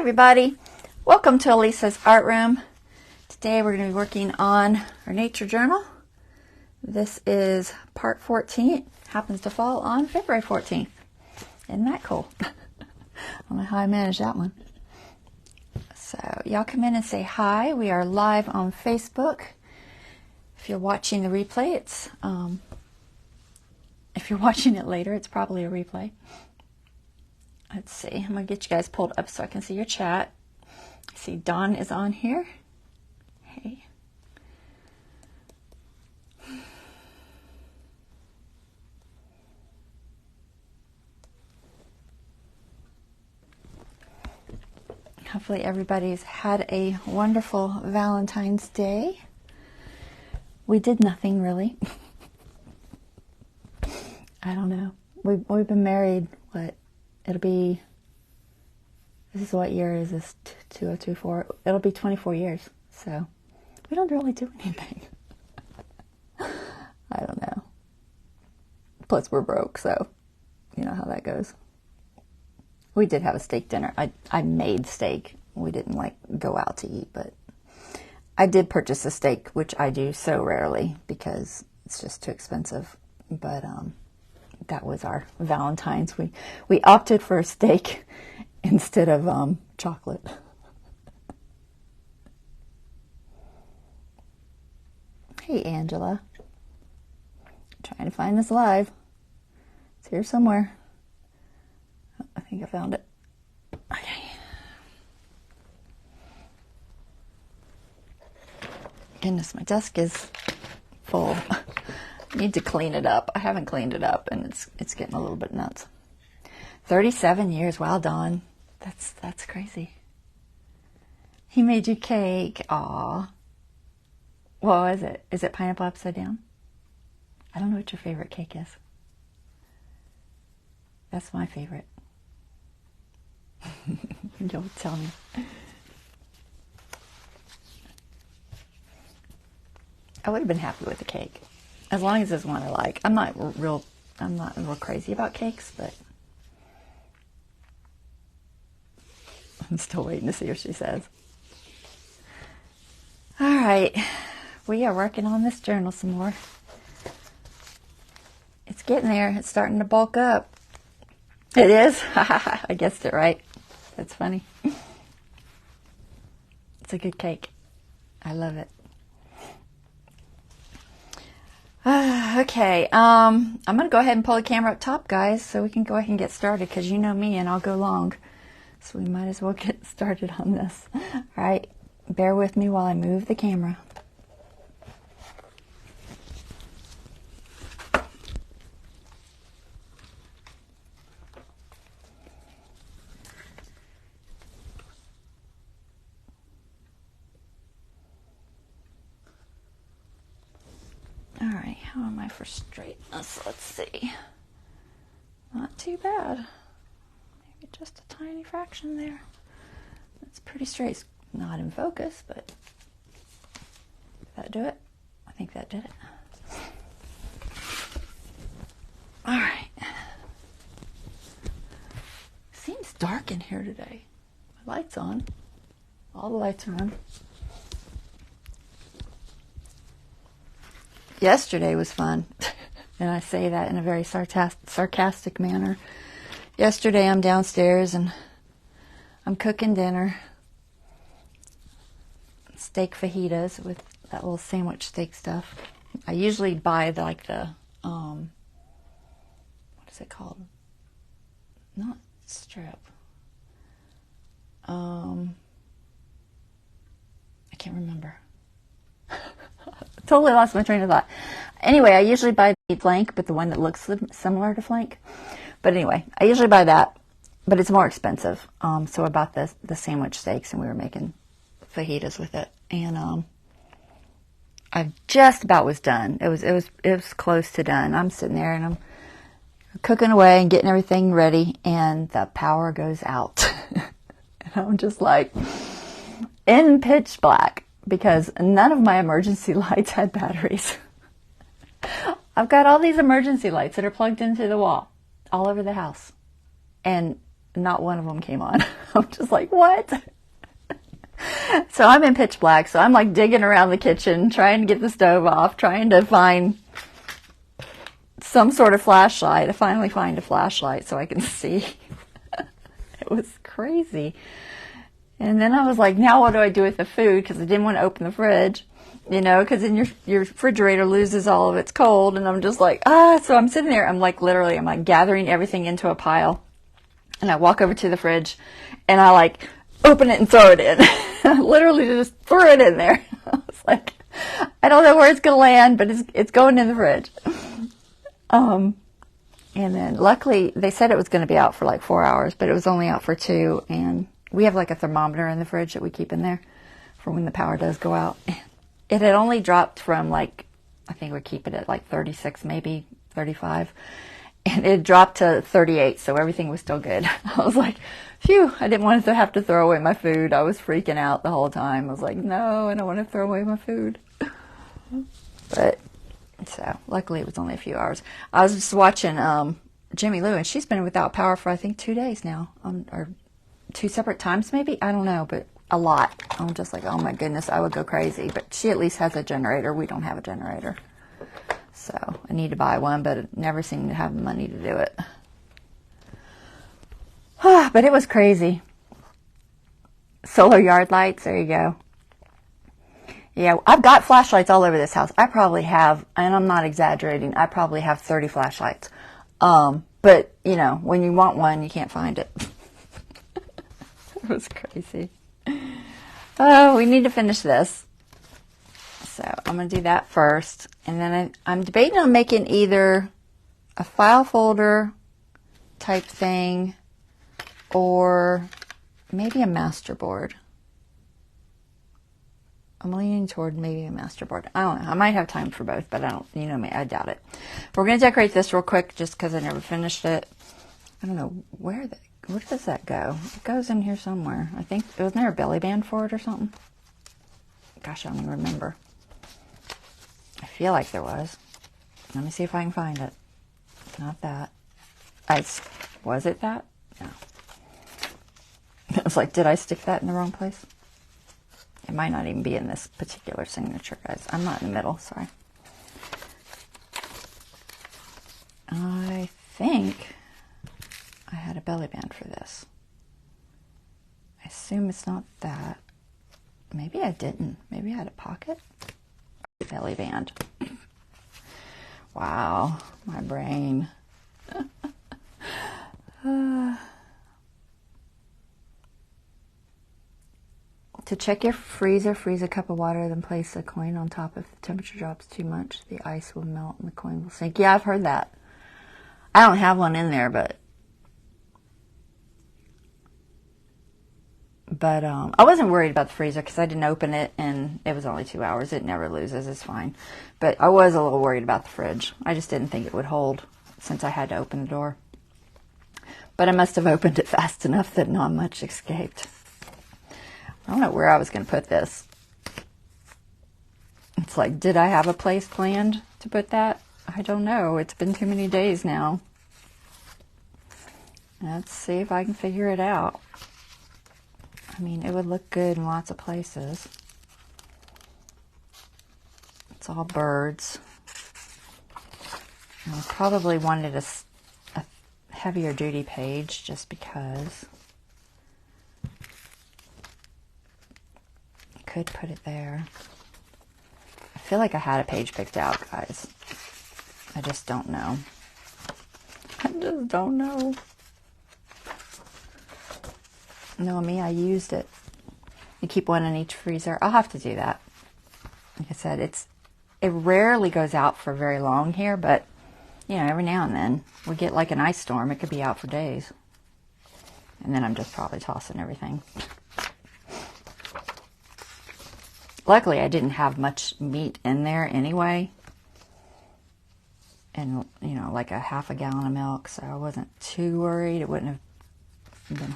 everybody, welcome to Elisa's Art Room. Today we're going to be working on our nature journal. This is part 14. Happens to fall on February 14th. Isn't that cool? I don't know how I managed that one. So y'all come in and say hi. We are live on Facebook. If you're watching the replay, if you're watching it later, it's probably a replay. Let's see. I'm going to get you guys pulled up so I can see your chat. I see Dawn is on here. Hey. Hopefully everybody's had a wonderful Valentine's Day. We did nothing really. I don't know. We've been married, what? It'll be, this is what year is this? 2024. It'll be 24 years. So we don't really do anything. I don't know. Plus we're broke, so you know how that goes. We did have a steak dinner. I made steak. We didn't like go out to eat, but I did purchase a steak, which I do so rarely because it's just too expensive. But that was our Valentine's. We opted for a steak instead of chocolate. Hey, Angela. I'm trying to find this live. It's here somewhere. Oh, I think I found it. Okay. Goodness, my desk is full. I need to clean it up. I haven't cleaned it up, and it's getting a little bit nuts. 37 years. Wow, Dawn. That's crazy. He made you cake. Aw. What is it? Is it pineapple upside down? I don't know what your favorite cake is. That's my favorite. You'll tell me. I would have been happy with the cake. As long as it's one I like. I'm not real crazy about cakes, but I'm still waiting to see what she says. All right. We are working on this journal some more. It's getting there. It's starting to bulk up. It is? I guessed it right. That's funny. It's a good cake. I love it. Okay, I'm going to go ahead and pull the camera up top, guys, so we can go ahead and get started, because you know me and I'll go long. So we might as well get started on this. All right, bear with me while I move the camera. All right, how am I for straightness? Let's see. Not too bad. Maybe just a tiny fraction there. That's pretty straight. It's not in focus, but did that do it? I think that did it. All right. Seems dark in here today. My light's on. All the lights are on. Yesterday was fun, and I say that in a very sarcastic manner. Yesterday I'm downstairs and I'm cooking dinner. Steak fajitas with that little sandwich steak stuff. I usually buy the what is it called? Not strip. I can't remember. Totally lost my train of thought. Anyway, I usually buy the flank, but the one that looks similar to flank. But anyway, I usually buy that, but it's more expensive. So I bought the sandwich steaks, and we were making fajitas with it. And I just about was done. It was close to done. I'm sitting there and I'm cooking away and getting everything ready, and the power goes out. And I'm just like in pitch black, because none of my emergency lights had batteries. I've got all these emergency lights that are plugged into the wall all over the house. And not one of them came on. I'm just like, what? So I'm in pitch black. So I'm like digging around the kitchen, trying to get the stove off, trying to find some sort of flashlight. I finally find a flashlight so I can see. It was crazy. And then I was like, now what do I do with the food? Because I didn't want to open the fridge, you know, because then your refrigerator loses all of its cold. And I'm just like, so I'm sitting there. I'm like gathering everything into a pile. And I walk over to the fridge and I like open it and throw it in. Literally just threw it in there. I was like, I don't know where it's going to land, but it's going in the fridge. And then luckily they said it was going to be out for like 4 hours, but it was only out for 2. And we have like a thermometer in the fridge that we keep in there for when the power does go out. It had only dropped from like, I think we keep it at like 36, maybe 35. And it dropped to 38, so everything was still good. I was like, phew, I didn't want to have to throw away my food. I was freaking out the whole time. I was like, no, I don't want to throw away my food. But, so, luckily it was only a few hours. I was just watching Jimmy Lou, and she's been without power for, I think, 2 days now. Or 2 separate times, maybe? I don't know, but a lot. I'm just like, oh my goodness, I would go crazy. But she at least has a generator. We don't have a generator. So I need to buy one, but I never seem to have the money to do it. But it was crazy. Solar yard lights, there you go. Yeah, I've got flashlights all over this house. I probably have, and I'm not exaggerating, I probably have 30 flashlights. But, you know, when you want one, you can't find it. It was crazy. Oh, we need to finish this. So I'm going to do that first. And then I'm debating on making either a file folder type thing or maybe a master board. I'm leaning toward maybe a master board. I don't know. I might have time for both, but I don't, you know me, I doubt it. We're going to decorate this real quick just because I never finished it. I don't know where does that go? It goes in here somewhere. I think, wasn't there a belly band for it or something? Gosh, I don't even remember. I feel like there was. Let me see if I can find it. Not that. Was it that? No. I was like, did I stick that in the wrong place? It might not even be in this particular signature, guys. I'm not in the middle, sorry. I think I had a belly band for this. I assume it's not that. Maybe I didn't. Maybe I had a pocket. Belly band. Wow, my brain. To check your freezer, freeze a cup of water, then place a coin on top. If the temperature drops too much, the ice will melt and the coin will sink. Yeah, I've heard that. I don't have one in there, but I wasn't worried about the freezer because I didn't open it and it was only 2 hours. It never loses. It's fine. But I was a little worried about the fridge. I just didn't think it would hold since I had to open the door. But I must have opened it fast enough that not much escaped. I don't know where I was going to put this. It's like, did I have a place planned to put that? I don't know. It's been too many days now. Let's see if I can figure it out. I mean, it would look good in lots of places. It's all birds. And I probably wanted a heavier duty page just because. I could put it there. I feel like I had a page picked out, guys. I just don't know. I just don't know. No, me, I used it. You keep one in each freezer. I'll have to do that. Like I said, it rarely goes out for very long here, but you know, every now and then we get like an ice storm. It could be out for days. And then I'm just probably tossing everything. Luckily, I didn't have much meat in there anyway. And, you know, like a half a gallon of milk, so I wasn't too worried. It wouldn't have been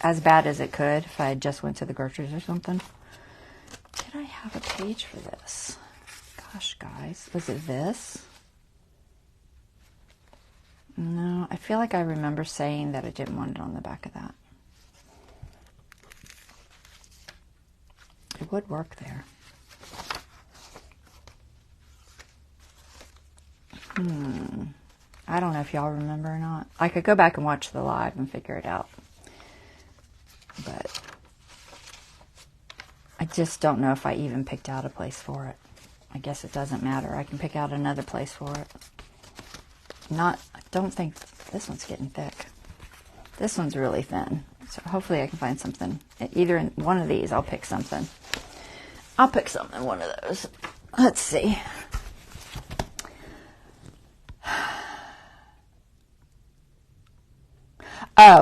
as bad as it could if I had just went to the groceries or something. Did I have a page for this? Gosh, guys, was it this? No, I feel like I remember saying that I didn't want it on the back of that. It would work there. I don't know if y'all remember or not. I could go back and watch the live and figure it out. But I just don't know if I even picked out a place for it. I guess it doesn't matter. I can pick out another place for it. I don't think this one's getting thick. This one's really thin. So hopefully I can find something. Either in one of these, I'll pick something. I'll pick something, one of those. Let's see.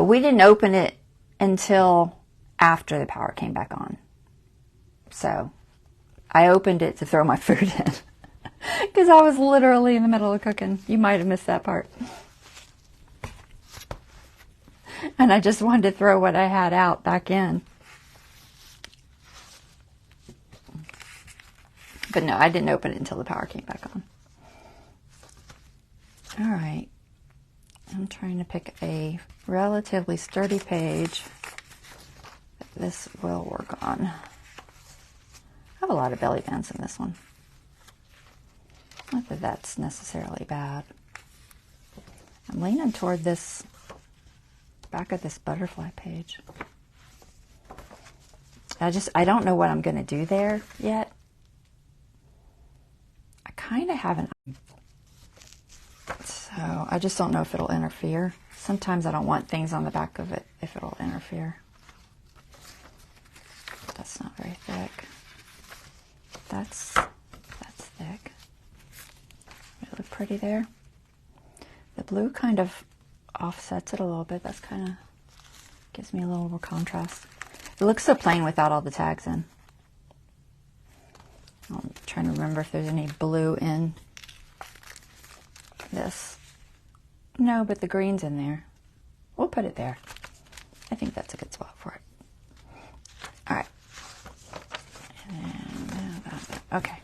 We didn't open it until after the power came back on. So I opened it to throw my food in because I was literally in the middle of cooking. You might have missed that part. And I just wanted to throw what I had out back in. But no, I didn't open it until the power came back on. All right. I'm trying to pick a relatively sturdy page that this will work on. I have a lot of belly bands in this one. Not that that's necessarily bad. I'm leaning toward this back of this butterfly page. I don't know what I'm going to do there yet. I kind of haven't. So I just don't know if it'll interfere. Sometimes I don't want things on the back of it if it'll interfere. That's not very thick. That's thick. It look pretty there. The blue kind of offsets it a little bit. That's kind of gives me a little more contrast. It looks so plain without all the tags in. I'm trying to remember if there's any blue in this. No, but the green's in there. We'll put it there. I think that's a good spot for it. All right. And okay.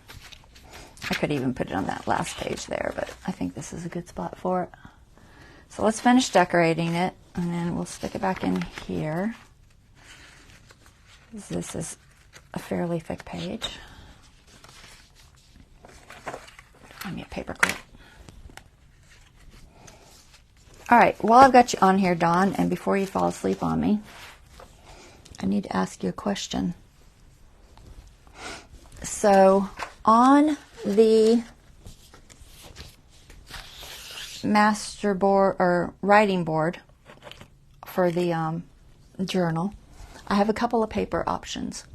I could even put it on that last page there, but I think this is a good spot for it. So let's finish decorating it, and then we'll stick it back in here. This is a fairly thick page. Find me a paper clip. All right, while I've got you on here, Dawn, and before you fall asleep on me, I need to ask you a question. So on the master board or writing board for the journal, I have a couple of paper options.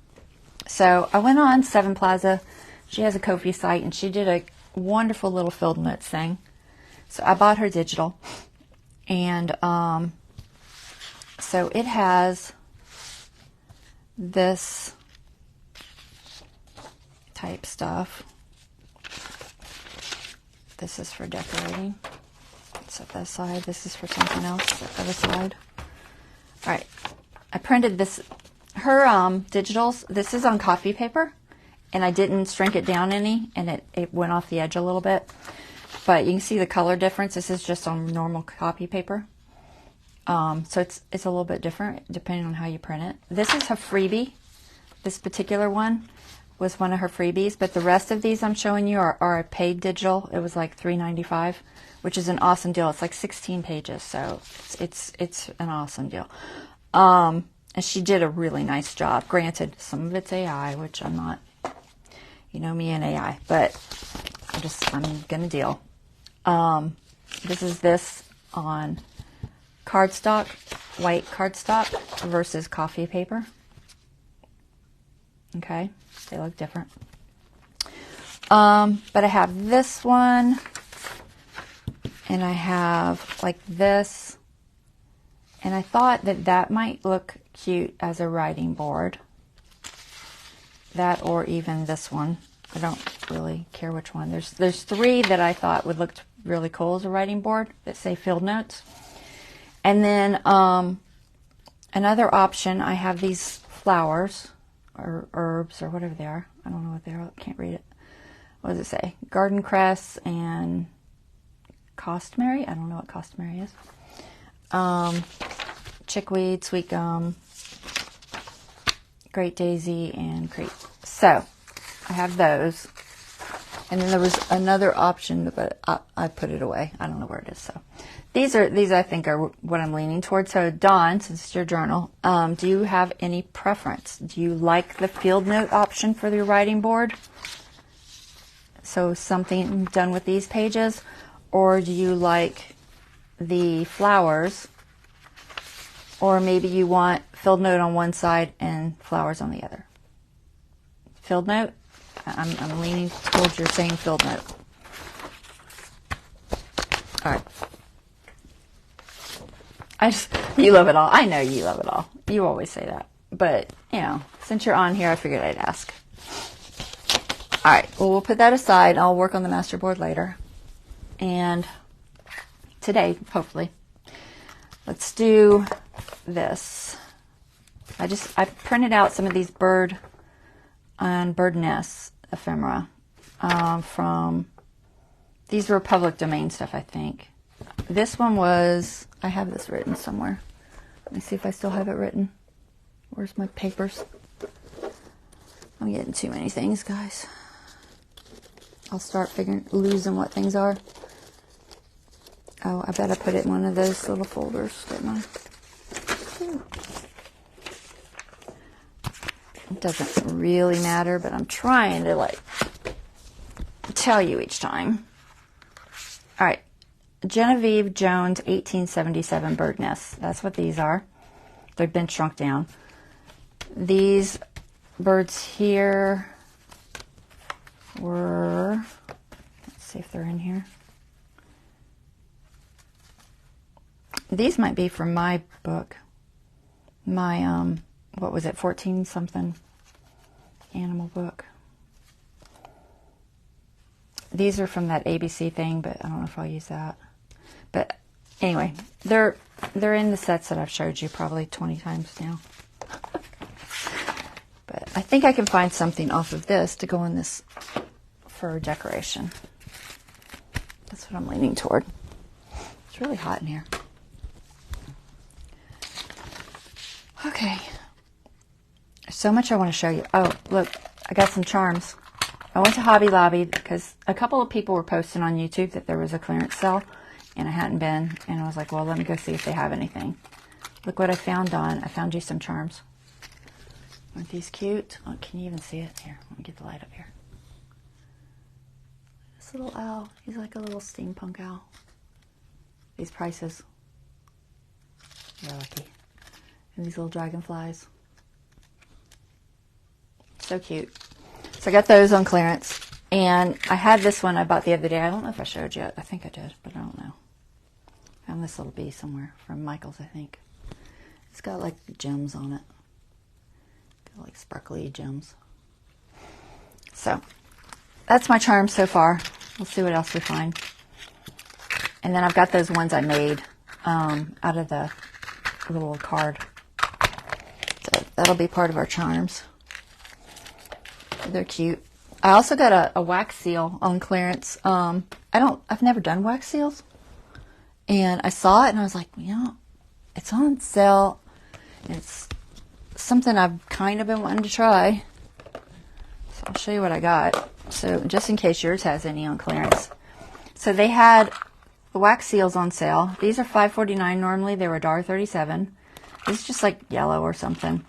So I went on Sevenplaza. She has a KoFi site, and she did a wonderful little filled notes thing. So I bought her digital. And so it has this type stuff. This is for decorating. Set that aside. This is for something else. Set that aside. All right. I printed this. Her digitals, this is on KoFi paper. And I didn't shrink it down any. And it went off the edge a little bit. But you can see the color difference. This is just on normal copy paper. So it's a little bit different depending on how you print it. This is a freebie. This particular one was one of her freebies. But the rest of these I'm showing you are a paid digital. It was like $3.95, which is an awesome deal. It's like 16 pages. So it's an awesome deal. And she did a really nice job. Granted, some of it's AI, which I'm not, you know me and AI. But I'm going to deal. This is this on cardstock, white cardstock versus KoFi paper. Okay, they look different. But I have this one, and I have like this, and I thought that might look cute as a writing board. That or even this one. I don't really care which one. There's three that I thought would look really cool as a writing board that say field notes. And then another option, I have these flowers or herbs or whatever they are. I don't know what they are. I can't read it. What does it say? Garden cress and Costumary. I don't know what costumary is. Chickweed, sweet gum, Great Daisy, and Great. So I have those. And then there was another option, but I put it away. I don't know where it is. So these I think are what I'm leaning towards. So Dawn, since it's your journal, do you have any preference? Do you like the field note option for your writing board? So something done with these pages, or do you like the flowers, or maybe you want field note on one side and flowers on the other? Field note? I'm leaning towards your saying field note. All right. You love it all. I know you love it all. You always say that. But, you know, since you're on here, I figured I'd ask. All right. Well, we'll put that aside. I'll work on the master board later. And today, hopefully. Let's do this. I printed out some of these bird nests ephemera from, these were public domain stuff, I think. This one was, I have this written somewhere. Let me see if I still have it written. Where's my papers? I'm getting too many things, guys. I'll start losing what things are. Oh, I bet I put it in one of those little folders, didn't I? Ooh. It doesn't really matter, but I'm trying to like tell you each time. All right. Genevieve Jones 1877 bird nests. That's what these are. They've been shrunk down. These birds here were, let's see if they're in here. These might be from my book. My, what was it, 14 something animal book. These are from that ABC thing, but I don't know if I'll use that. But anyway, they're in the sets that I've showed you probably 20 times now. But I think I can find something off of this to go in this for decoration. That's what I'm leaning toward. It's really hot in here. Okay. There's so much I want to show you. Oh, look, I got some charms. I went to Hobby Lobby because a couple of people were posting on YouTube that there was a clearance sale, and I hadn't been, and I was like, well, let me go see if they have anything. Look what I found, Dawn. I found you some charms. Aren't these cute? Oh, can you even see it? Here, let me get the light up here. This little owl. He's like a little steampunk owl. These prices. You're lucky. And these little dragonflies. So cute. So I got those on clearance. And I had this one I bought the other day. I don't know if I showed you it. I think I did, but I don't know. Found this little bee somewhere from Michael's, I think. It's got like gems on it. Got like sparkly gems. So that's my charm so far. We'll see what else we find. And then I've got those ones I made out of the little card. So that'll be part of our charms. They're cute. I also got a wax seal on clearance. I've never done wax seals. And I saw it and I was like, you know, it's on sale. It's something I've kind of been wanting to try. So I'll show you what I got. So just in case yours has any on clearance. So they had the wax seals on sale. These are $5.49 normally. They were $1.37. This is just like yellow or something.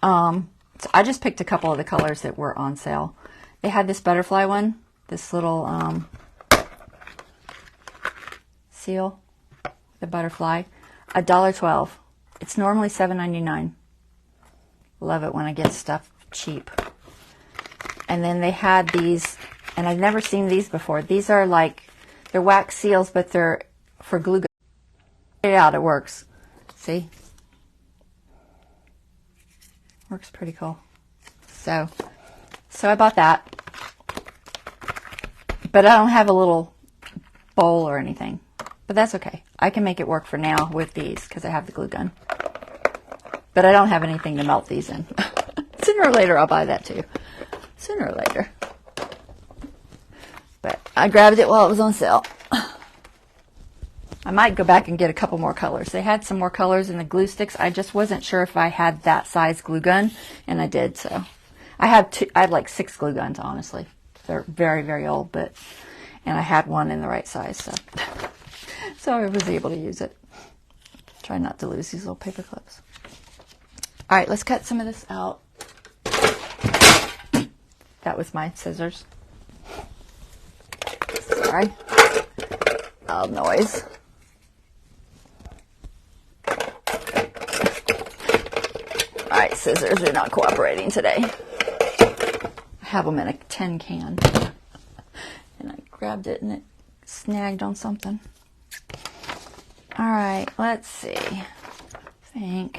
So I just picked a couple of the colors that were on sale. They had this butterfly one, this little seal, the butterfly, $1.12. It's normally $7.99. Love it when I get stuff cheap. And then they had these, and I've never seen these before. These are like, they're wax seals, but they're for glue gun. Get it out, it works. See? Works pretty cool. So I bought that. But I don't have a little bowl or anything. But that's okay. I can make it work for now with these because I have the glue gun. But I don't have anything to melt these in. Sooner or later I'll buy that too. Sooner or later. But I grabbed it while it was on sale. I might go back and get a couple more colors. They had some more colors in the glue sticks. I just wasn't sure if I had that size glue gun, and I did. So I had like 6 glue guns, honestly. They're very, very old, and I had one in the right size, so I was able to use it. Try not to lose these little paper clips. All right, let's cut some of this out. That was my scissors. Sorry. Loud noise. All right, scissors are not cooperating today. I have them in a tin can. And I grabbed it and it snagged on something. All right, let's see. I'm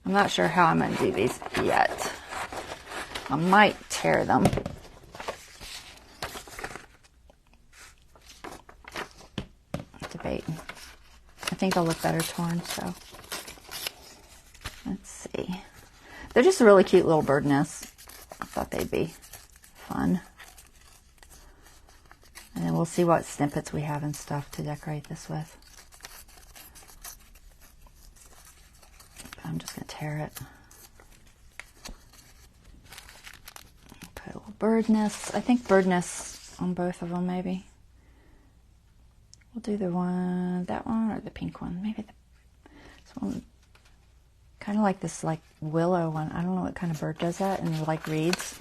not sure how I'm going to do these yet. I might tear them. Debating. I think they'll look better torn, so let's see. They're just really cute little bird nests. I thought they'd be fun. And then we'll see what snippets we have and stuff to decorate this with. I'm just going to tear it. Put a little bird nests. I think bird nests on both of them, maybe. We'll do that one or the pink one. Maybe this one. Kind of like this like willow one. I don't know what kind of bird does that and like reeds.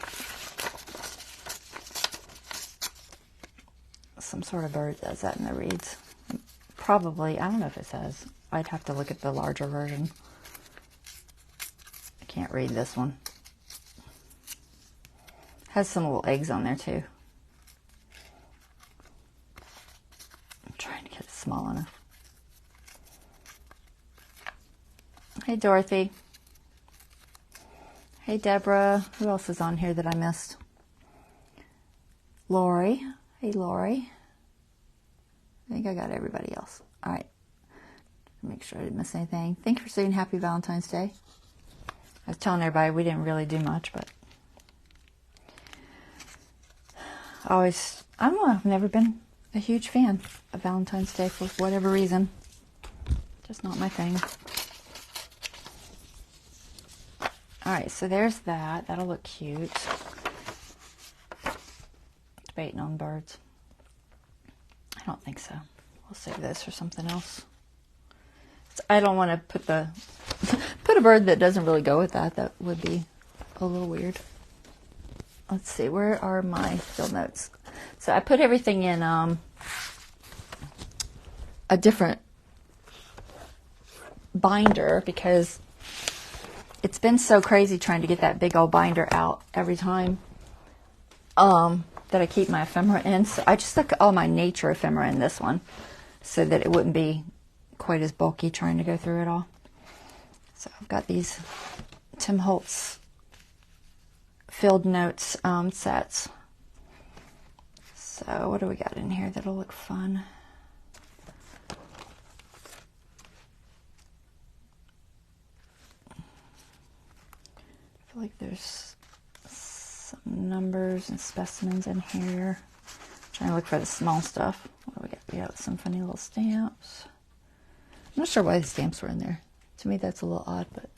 Some sort of bird does that in the reeds. Probably, I don't know if it says. I'd have to look at the larger version. I can't read this one. Has some little eggs on there too. I'm trying to get it small enough. Hey Dorothy. Hey Deborah. Who else is on here that I missed? Lori. Hey Lori. I think I got everybody else. All right. Make sure I didn't miss anything. Thank you for saying Happy Valentine's Day. I was telling everybody we didn't really do much, but I don't know, I've never been a huge fan of Valentine's Day for whatever reason. Just not my thing. All right, so there's that. That'll look cute. Debating on birds. I don't think so. We'll save this for something else. I don't want to put a bird that doesn't really go with that. That would be a little weird. Let's see, where are my field notes? So I put everything in a different binder because it's been so crazy trying to get that big old binder out every time that I keep my ephemera in. So I just stuck all my nature ephemera in this one so that it wouldn't be quite as bulky trying to go through it all. So I've got these Tim Holtz field notes sets. So what do we got in here that'll look fun? I feel like there's some numbers and specimens in here. I'm trying to look for the small stuff. What do we got? We got some funny little stamps. I'm not sure why the stamps were in there. To me, that's a little odd, but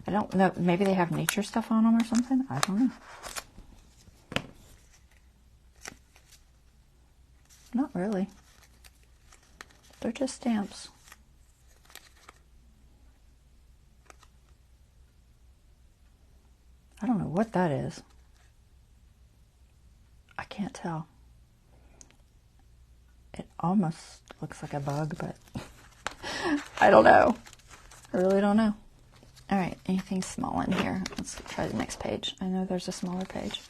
I don't know. Maybe they have nature stuff on them or something. I don't know. Not really. They're just stamps. I don't know what that is. I can't tell. It almost looks like a bug, but I don't know. I really don't know. All right, anything small in here? Let's try the next page. I know there's a smaller page.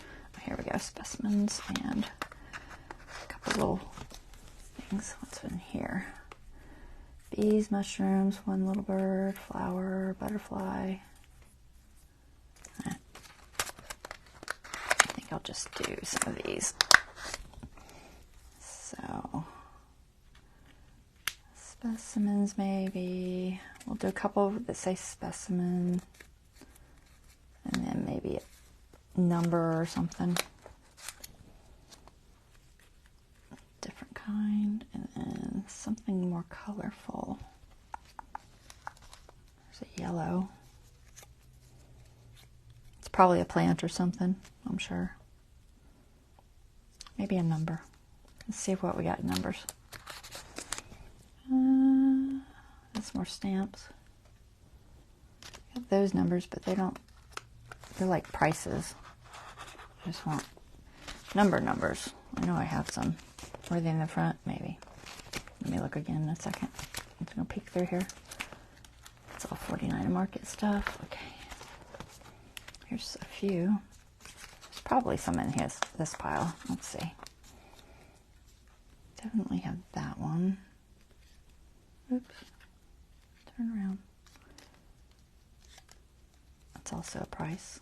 Here we go, specimens and a couple little things. What's in here? Bees, mushrooms, one little bird, flower, butterfly. I think I'll just do some of these. So, specimens maybe. We'll do a couple that say specimen. And then maybe a number or something. Different kind, and then something more colorful. There's a yellow. It's probably a plant or something, I'm sure. Maybe a number. Let's see what we got in numbers. That's more stamps. Got those numbers, but they're like prices. I just want numbers. I know I have some. Were they in the front? Maybe. Let me look again in a second. I'm just going to peek through here. It's all 49 Market stuff. Okay. Here's a few. There's probably some in this pile. Let's see. Definitely have that one. Oops. Turn around. That's also a price.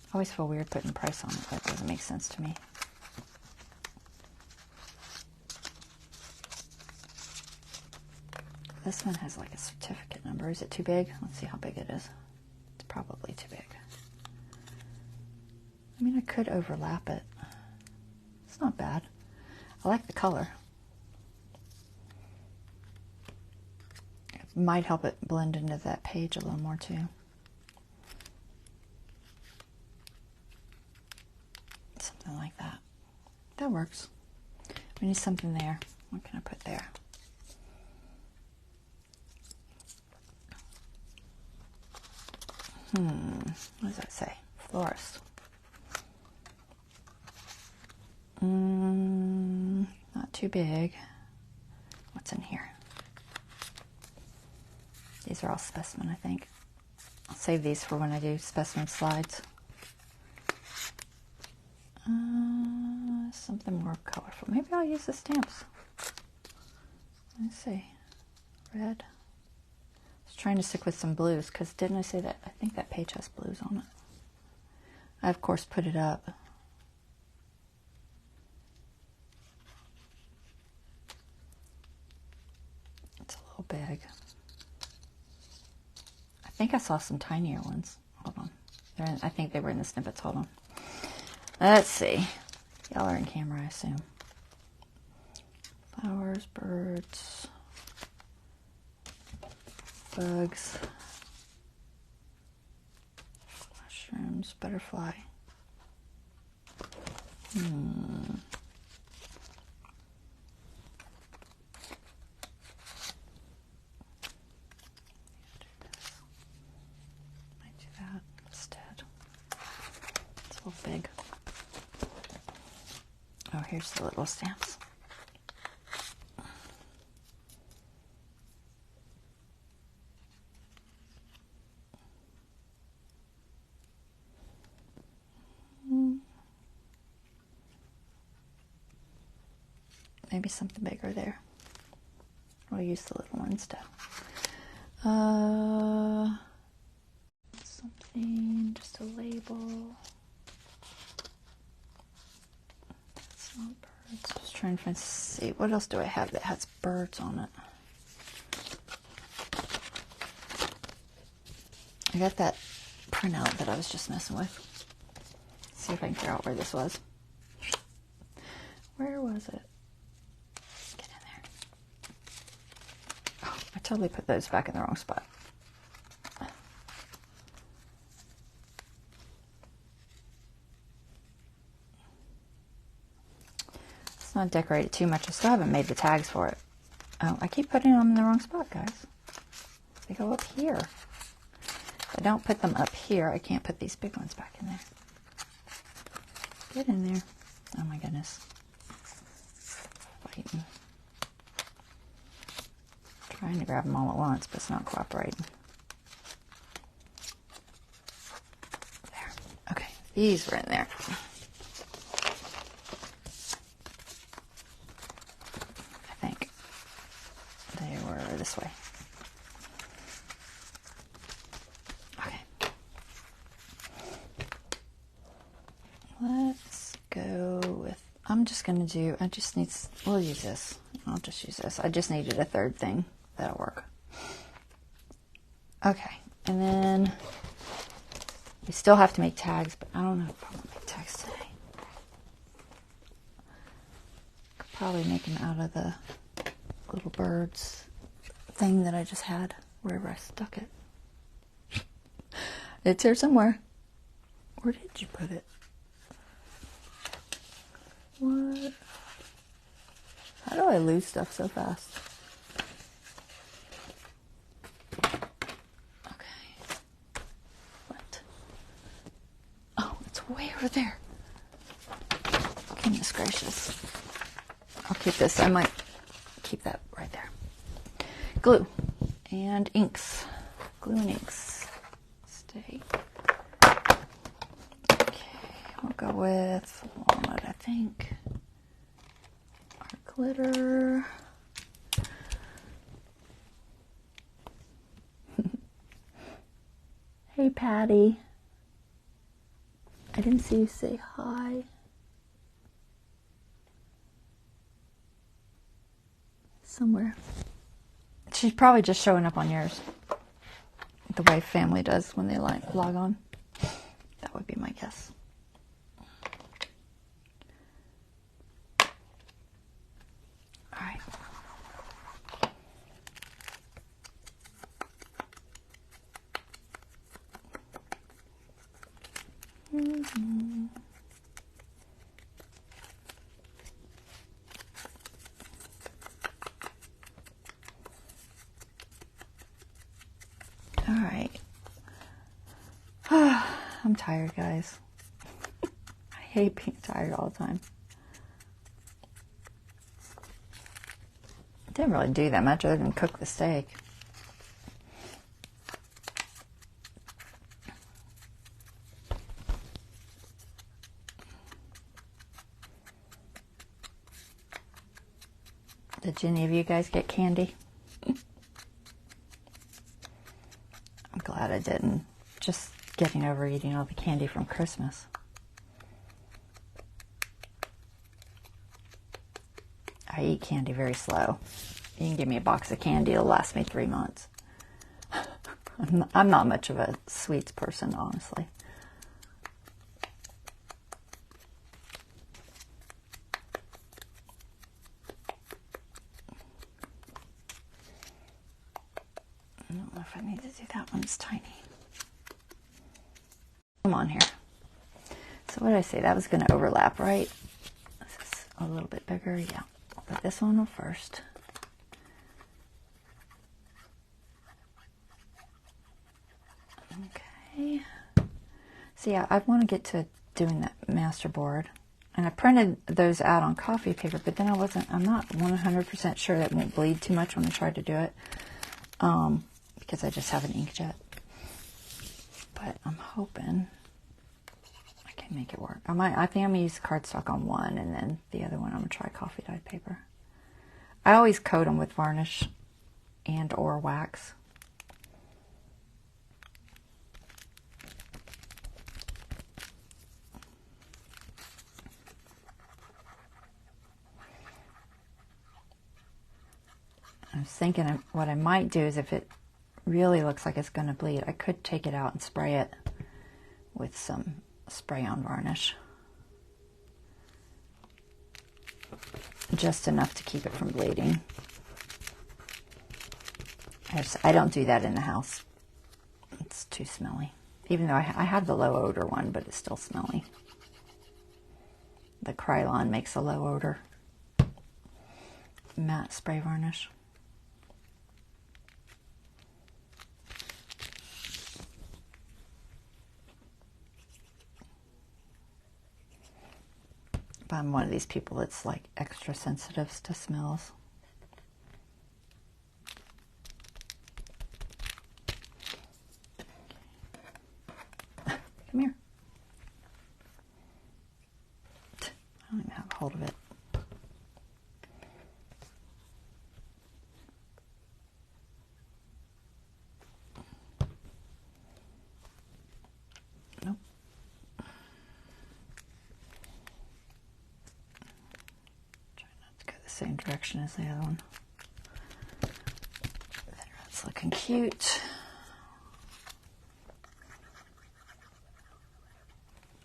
I always feel weird putting price on it. That doesn't make sense to me. This one has like a certificate number. Is it too big? Let's see how big it is. It's probably too big. I mean, I could overlap it. It's not bad. I like the color. It might help it blend into that page a little more too. Something like that. That works. We need something there. What can I put there? What does that say? Florist. Not too big. What's in here? These are all specimen, I think. I'll save these for when I do specimen slides. Something more colorful. Maybe I'll use the stamps. Let's see. Red. I was trying to stick with some blues because didn't I say that? I think that page has blues on it. I, of course, put it up. It's a little big. I think I saw some tinier ones. Hold on. I think they were in the snippets. Hold on. Let's see. Y'all are in camera, I assume. Flowers, birds, bugs, mushrooms, butterfly. Might do that instead. It's a little big. Oh, here's the little stamps. Maybe something bigger there. We'll use the little one instead. Something, just a label. That's not birds. Just trying to see what else do I have that has birds on it. I got that printout that I was just messing with. Let's see if I can figure out where this was. Where was it? Get in there. Oh, I totally put those back in the wrong spot. Let's not decorate it too much. I still haven't made the tags for it. Oh, I keep putting them in the wrong spot, guys. They go up here. If I don't put them up here, I can't put these big ones back in there. Get in there. Oh my goodness. Fighting. Trying to grab them all at once, but it's not cooperating. There. Okay, these were in there. I think they were this way. Okay. Let's go with, we'll use this. I'll just use this. I just needed a third thing. That'll work. Okay, and then we still have to make tags, but I don't know if I want to make tags today. Probably make them out of the little birds thing that I just had, wherever I stuck it. It's here somewhere. Where did you put it? What? How do I lose stuff so fast? Okay. What? Oh, it's way over there. Goodness gracious. I'll keep this. I might keep that right there. Glue and inks. Glue and inks. Stay. Okay, we'll go with walnut, I think. Our glitter. Hey, Patty. I didn't see you say hi. Somewhere. She's probably just showing up on yours. The way family does when they log on. That would be my guess. All right. Mm-hmm. All right. I'm tired, guys. I hate being tired all the time. Didn't really do that much other than cook the steak. Did any of you guys get candy? I'm glad I didn't. Just getting over eating all the candy from Christmas. I eat candy very slow. You can give me a box of candy, it'll last me 3 months. I'm not much of a sweets person, honestly. I don't know if I need to do that one, it's tiny. Come on here. So what did I say? That was going to overlap, right? This is a little bit bigger, yeah. I'll put this one on first. Okay. So yeah, I want to get to doing that master board. And I printed those out on KoFi paper, but then I'm not 100% sure that won't bleed too much when I try to do it. Because I just haven't inked yet. But I'm hoping I can make it work. I think I'm going to use cardstock on one, and then the other one I'm going to try coffee dyed paper. I always coat them with varnish and or wax. I was thinking what I might do is if it really looks like it's going to bleed, I could take it out and spray it with some spray-on varnish. Just enough to keep it from bleeding. I don't do that in the house. It's too smelly. Even though I have the low odor one, but it's still smelly. The Krylon makes a low odor matte spray varnish. But I'm one of these people that's like extra sensitive to smells. Come here. I don't even have a hold of it. Nope. Try not to go the same direction as the other one. There, that's looking cute.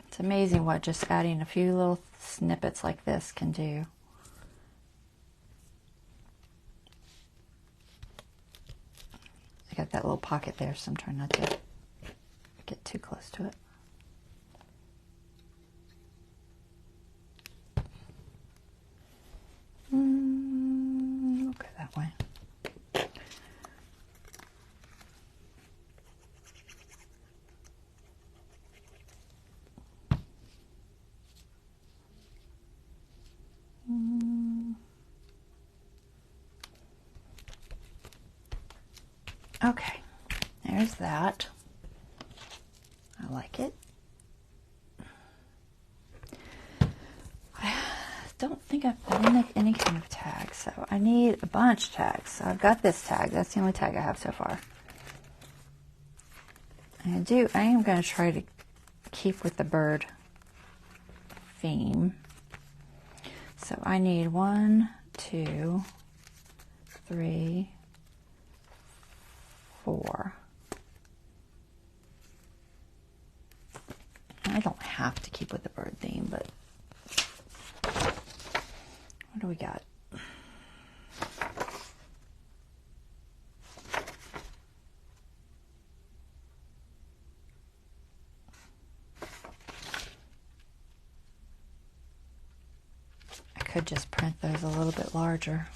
It's amazing what just adding a few little snippets like this can do that little pocket there, so I'm trying not to get too close to it. We'll go that way. Okay, there's that. I like it. I don't think I've put in any kind of tag, so I need a bunch of tags. So I've got this tag. That's the only tag I have so far. And I am going to try to keep with the bird theme. So I need 1, 2, 3, 4. I don't have to keep with the bird theme, but what do we got? I could just print those a little bit larger.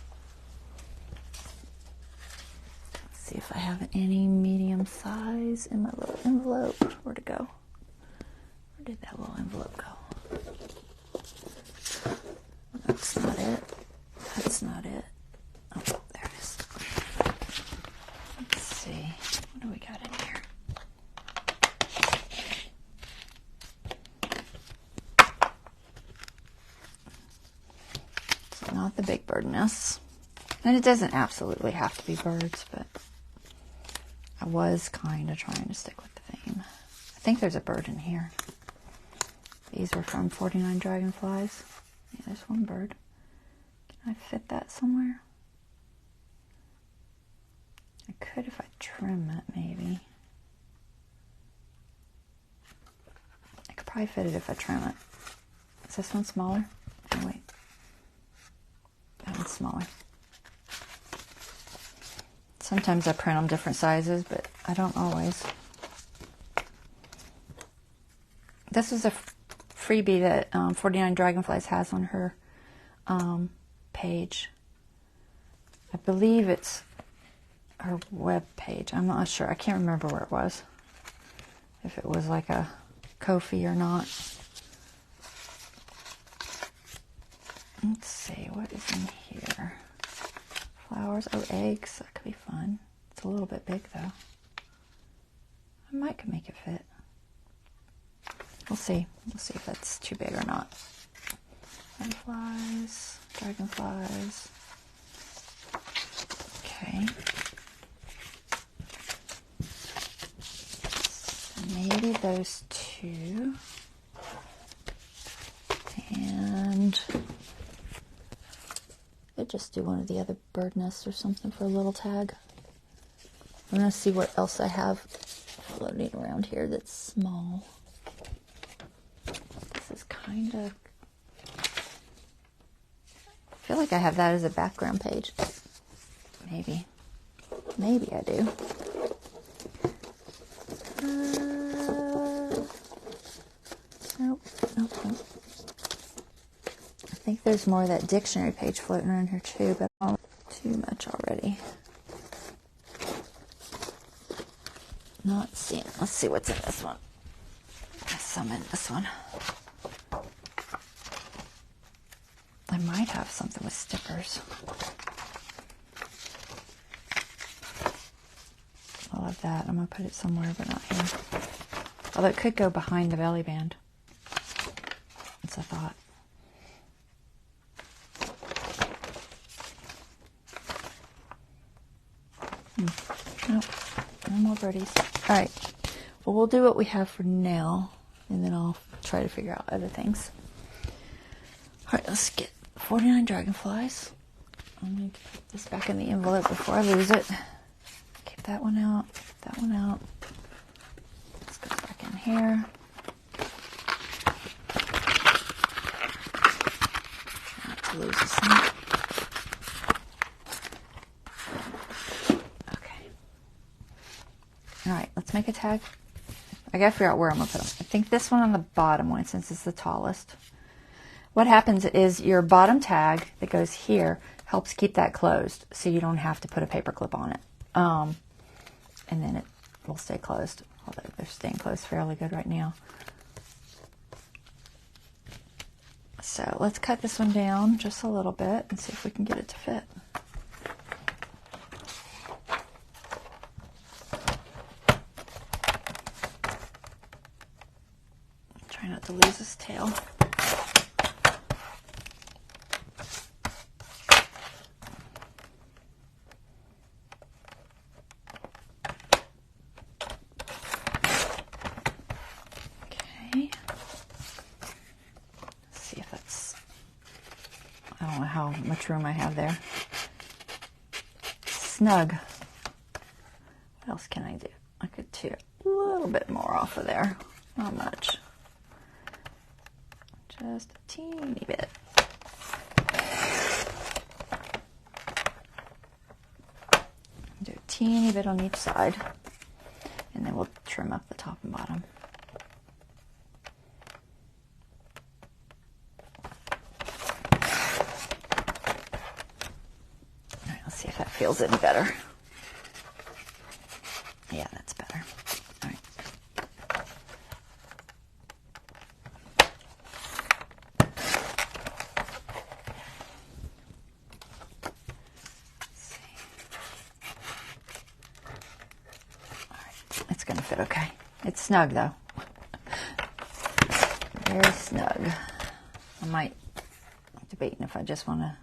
Let's see if I have any medium size in my little envelope. Where'd it go? Where did that little envelope go? That's not it. That's not it. Oh, there it is. Let's see. What do we got in here? It's not the big bird nests. And it doesn't absolutely have to be birds, but I was kind of trying to stick with the theme. I think there's a bird in here. These were from 49 Dragonflies. Yeah, there's one bird. Can I fit that somewhere? I could if I trim it, maybe. I could probably fit it if I trim it. Is this one smaller? Oh, wait. That one's smaller. Sometimes I print them different sizes, but I don't always. This is a freebie that 49 Dragonflies has on her page. I believe it's her web page. I'm not sure. I can't remember where it was. If it was like a KoFi or not. Let's see, what is in here? Flowers, oh, eggs. That could be fun. It's a little bit big though. I might could make it fit. We'll see. We'll see if that's too big or not. Butterflies, dragonflies. Okay. So maybe those two. And I'd just do one of the other bird nests or something for a little tag. I'm going to see what else I have floating around here that's small. This is kind of... I feel like I have that as a background page. Maybe. Maybe I do. Nope, nope, nope. I think there's more of that dictionary page floating around here too, but not too much already. Not seeing. Let's see what's in this one. There's some in this one. I might have something with stickers. I love that. I'm going to put it somewhere, but not here. Although it could go behind the belly band. That's a thought. Nope. No more birdies. Alright. Well, we'll do what we have for now, and then I'll try to figure out other things. Alright, let's get 49 Dragonflies. I'm going to put this back in the envelope before I lose it. Keep that one out. Keep that one out. Let's go back in here. Not to lose this one. Okay. make a tag. I gotta figure out where I'm gonna put them. I think this one on the bottom one, since it's the tallest. What happens is your bottom tag that goes here helps keep that closed, so you don't have to put a paper clip on it. And then it will stay closed, although they're staying closed fairly good right now. So let's cut this one down just a little bit and see if we can get it to fit. Try not to lose this tail. I don't know how much room I have there. Snug. What else can I do? I could tear a little bit more off of there. Not much. Just a teeny bit. Do a teeny bit on each side. And then we'll trim up the top and bottom. See if that feels any better. Yeah, that's better. All right. Let's see. All right, it's going to fit okay. It's snug though. Very snug. I might debating if I just want to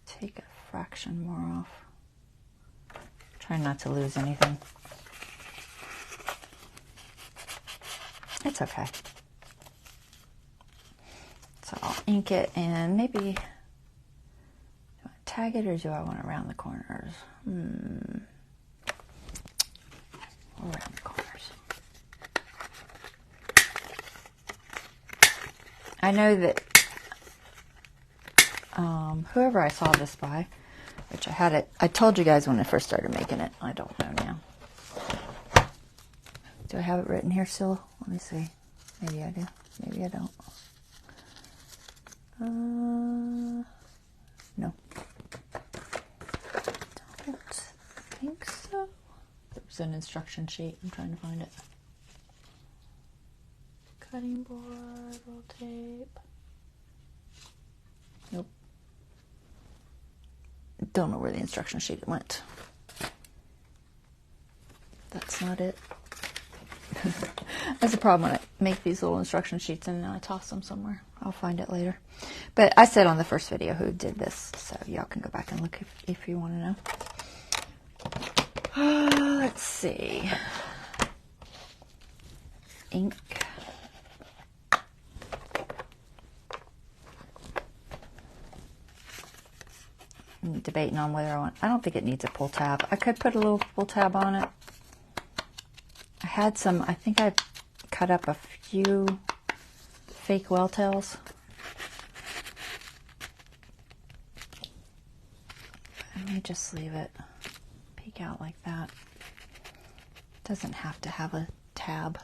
take a fraction more off. Try not to lose anything. It's okay. So I'll ink it and maybe do I tag it or do I want it around the corners? Around the corners. I know that whoever I saw this by, which I had it, I told you guys when I first started making it. I don't know now. Do I have it written here still? Let me see. Maybe I do. Maybe I don't. No. Don't think so. There's an instruction sheet. I'm trying to find it. Cutting board, roll tape. Nope. Don't know where the instruction sheet went. That's not it. That's a problem when I make these little instruction sheets and then I toss them somewhere. I'll find it later. But I said on the first video who did this, so y'all can go back and look if you want to know. Let's see. Ink. I'm debating on whether I don't think it needs a pull tab. I could put a little pull tab on it. I had some, I think I cut up a few fake whale tails. I may just leave it peek out like that. Doesn't have to have a tab.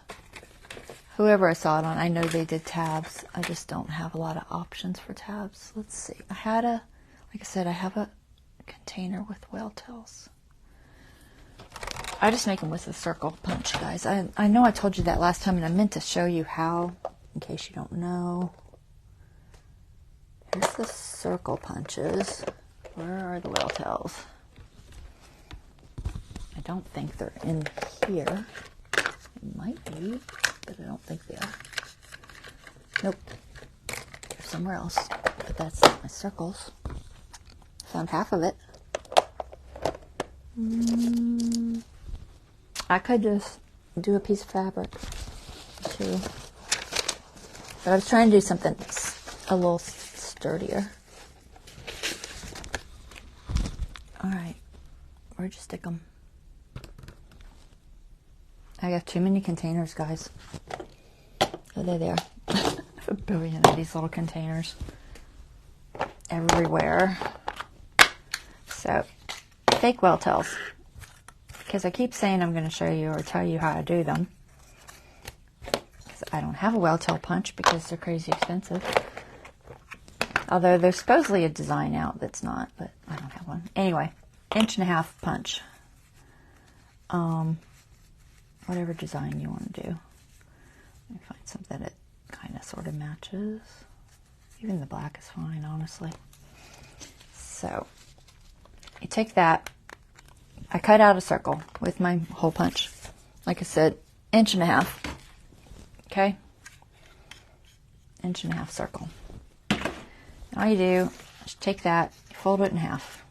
Whoever I saw it on, I know they did tabs. I just don't have a lot of options for tabs. Let's see. I had a, like I said, I have a container with whale tails. I just make them with a circle punch, guys. I know I told you that last time, and I meant to show you how, in case you don't know. Here's the circle punches. Where are the whale tails? I don't think they're in here. It might be, but I don't think they are. Nope. They're somewhere else. But that's not my circles. Found half of it. I could just do a piece of fabric too. But I was trying to do something a little sturdier. Alright. Where'd you stick them? I got too many containers, guys. Oh, there they are. I have a billion of these little containers everywhere. So, fake whale tails. because I keep saying I'm going to show you or tell you how to do them. Because I don't have a well tail punch because they're crazy expensive. Although there's supposedly a design out that's not, but I don't have one. Anyway, 1.5" punch. Whatever design you want to do. Let me find something that kind of sort of matches. Even the black is fine, honestly. So, you take that. I cut out a circle with my hole punch. Like I said, 1.5". Okay? 1.5" circle. And all you do is take that, fold it in half.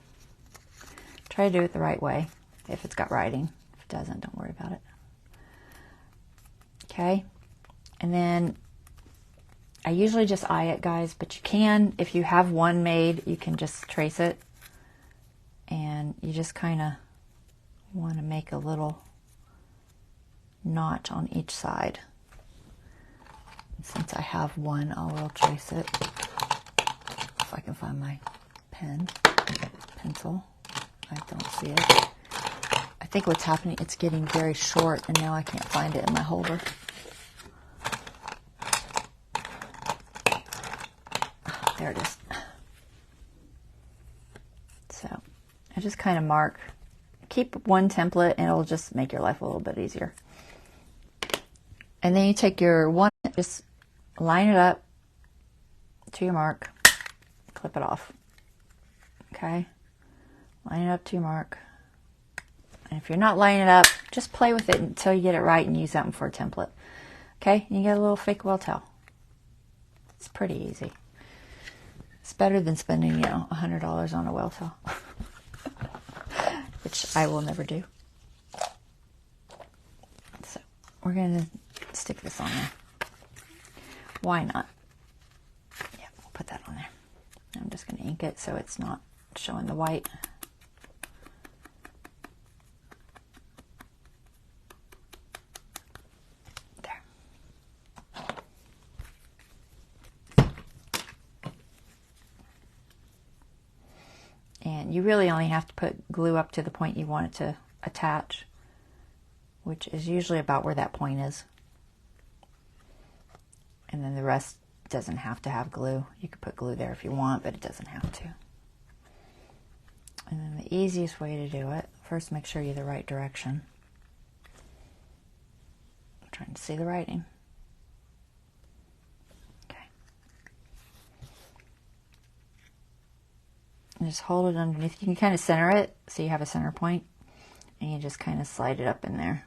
Try to do it the right way, if it's got writing. If it doesn't, don't worry about it. Okay? And then I usually just eye it, guys, but you can, if you have one made, you can just trace it. And you just kind of want to make a little notch on each side. And since I have one, I will trace it. If I can find my pencil. I don't see it. I think what's happening, it's getting very short, and now I can't find it in my holder. There it is. So I just kind of mark. Keep one template and it'll just make your life a little bit easier. And then you take your one, just line it up to your mark, clip it off. Okay? Line it up to your mark. And if you're not lining it up, just play with it until you get it right and use that one for a template. Okay? And you get a little fake well tail. It's pretty easy. It's better than spending, $100 on a well tail. Which I will never do. So, we're going to stick this on there. Why not? Yeah, we'll put that on there. I'm just going to ink it so it's not showing the white. And you really only have to put glue up to the point you want it to attach, which is usually about where that point is. And then the rest doesn't have to have glue. You could put glue there if you want, but it doesn't have to. And then the easiest way to do it, first make sure you're the right direction. I'm trying to see the writing. And just hold it underneath. You can kind of center it so you have a center point, and you just kind of slide it up in there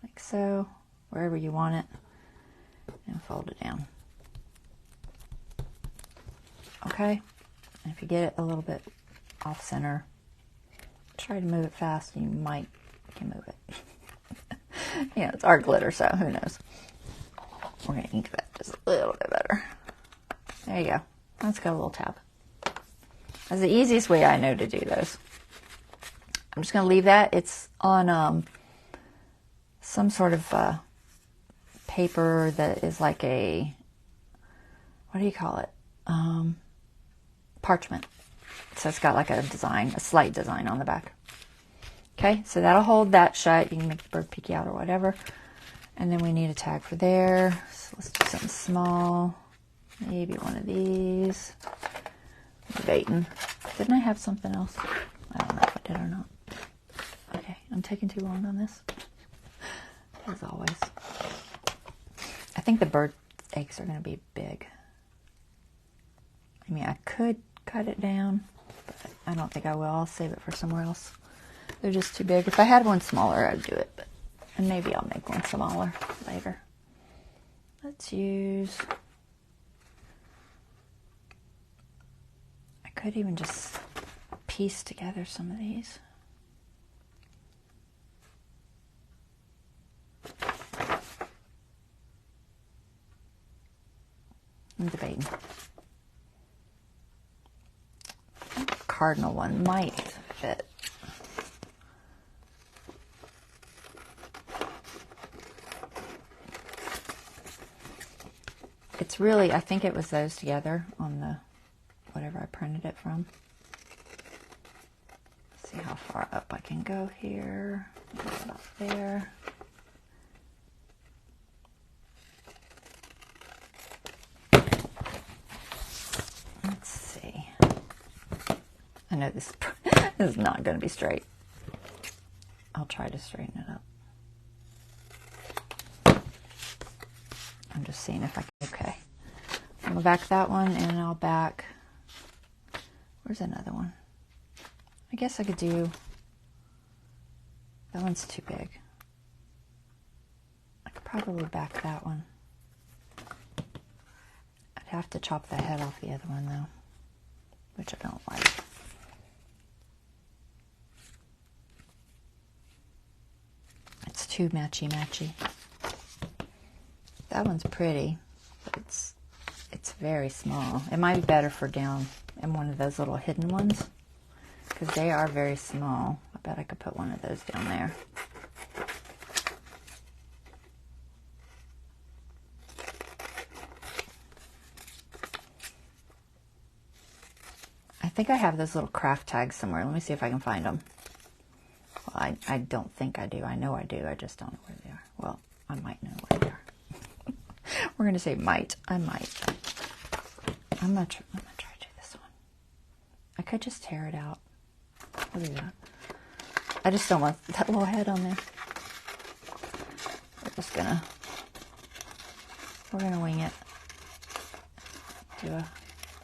like so, wherever you want it, and fold it down. Okay? And if you get it a little bit off center, try to move it fast. You can move it. It's art glitter, so who knows. We're going to ink that just a little bit better. There you go. Let's go a little tab. That's the easiest way I know to do those. I'm just going to leave that. It's on some sort of paper that is like a, what do you call it? Parchment. So it's got like a design, a slight design on the back. Okay, so that'll hold that shut. You can make the bird peek out or whatever. And then we need a tag for there. So let's do something small. Maybe one of these. Debating. Didn't I have something else? I don't know if I did or not. Okay, I'm taking too long on this. As always. I think the bird eggs are going to be big. I mean, I could cut it down, but I don't think I will. I'll save it for somewhere else. They're just too big. If I had one smaller, I'd do it, and maybe I'll make one smaller later. Let's use... I could even just piece together some of these. I'm debating. Cardinal one might fit. It's really, I think it was those together on the whatever I printed it from. Let's see how far up I can go here. About there. Let's see. I know this is not going to be straight. I'll try to straighten it up. I'm just seeing if I can. Okay. I'm going to back that one, and I'll back. Where's another one? I guess I could do. That one's too big. I could probably back that one. I'd have to chop the head off the other one, though, which I don't like. It's too matchy-matchy. That one's pretty, but it's very small. It might be better for down in one of those little hidden ones, because they are very small. I bet I could put one of those down there. I think I have those little craft tags somewhere. Let me see if I can find them. Well, I don't think I do. I know I do. I just don't know where they are. Well, I might know where they are. We're going to say might. I might. I'm going to try to do this one. I could just tear it out. I'll do that. I just don't want that little head on there. We're gonna wing it. Do a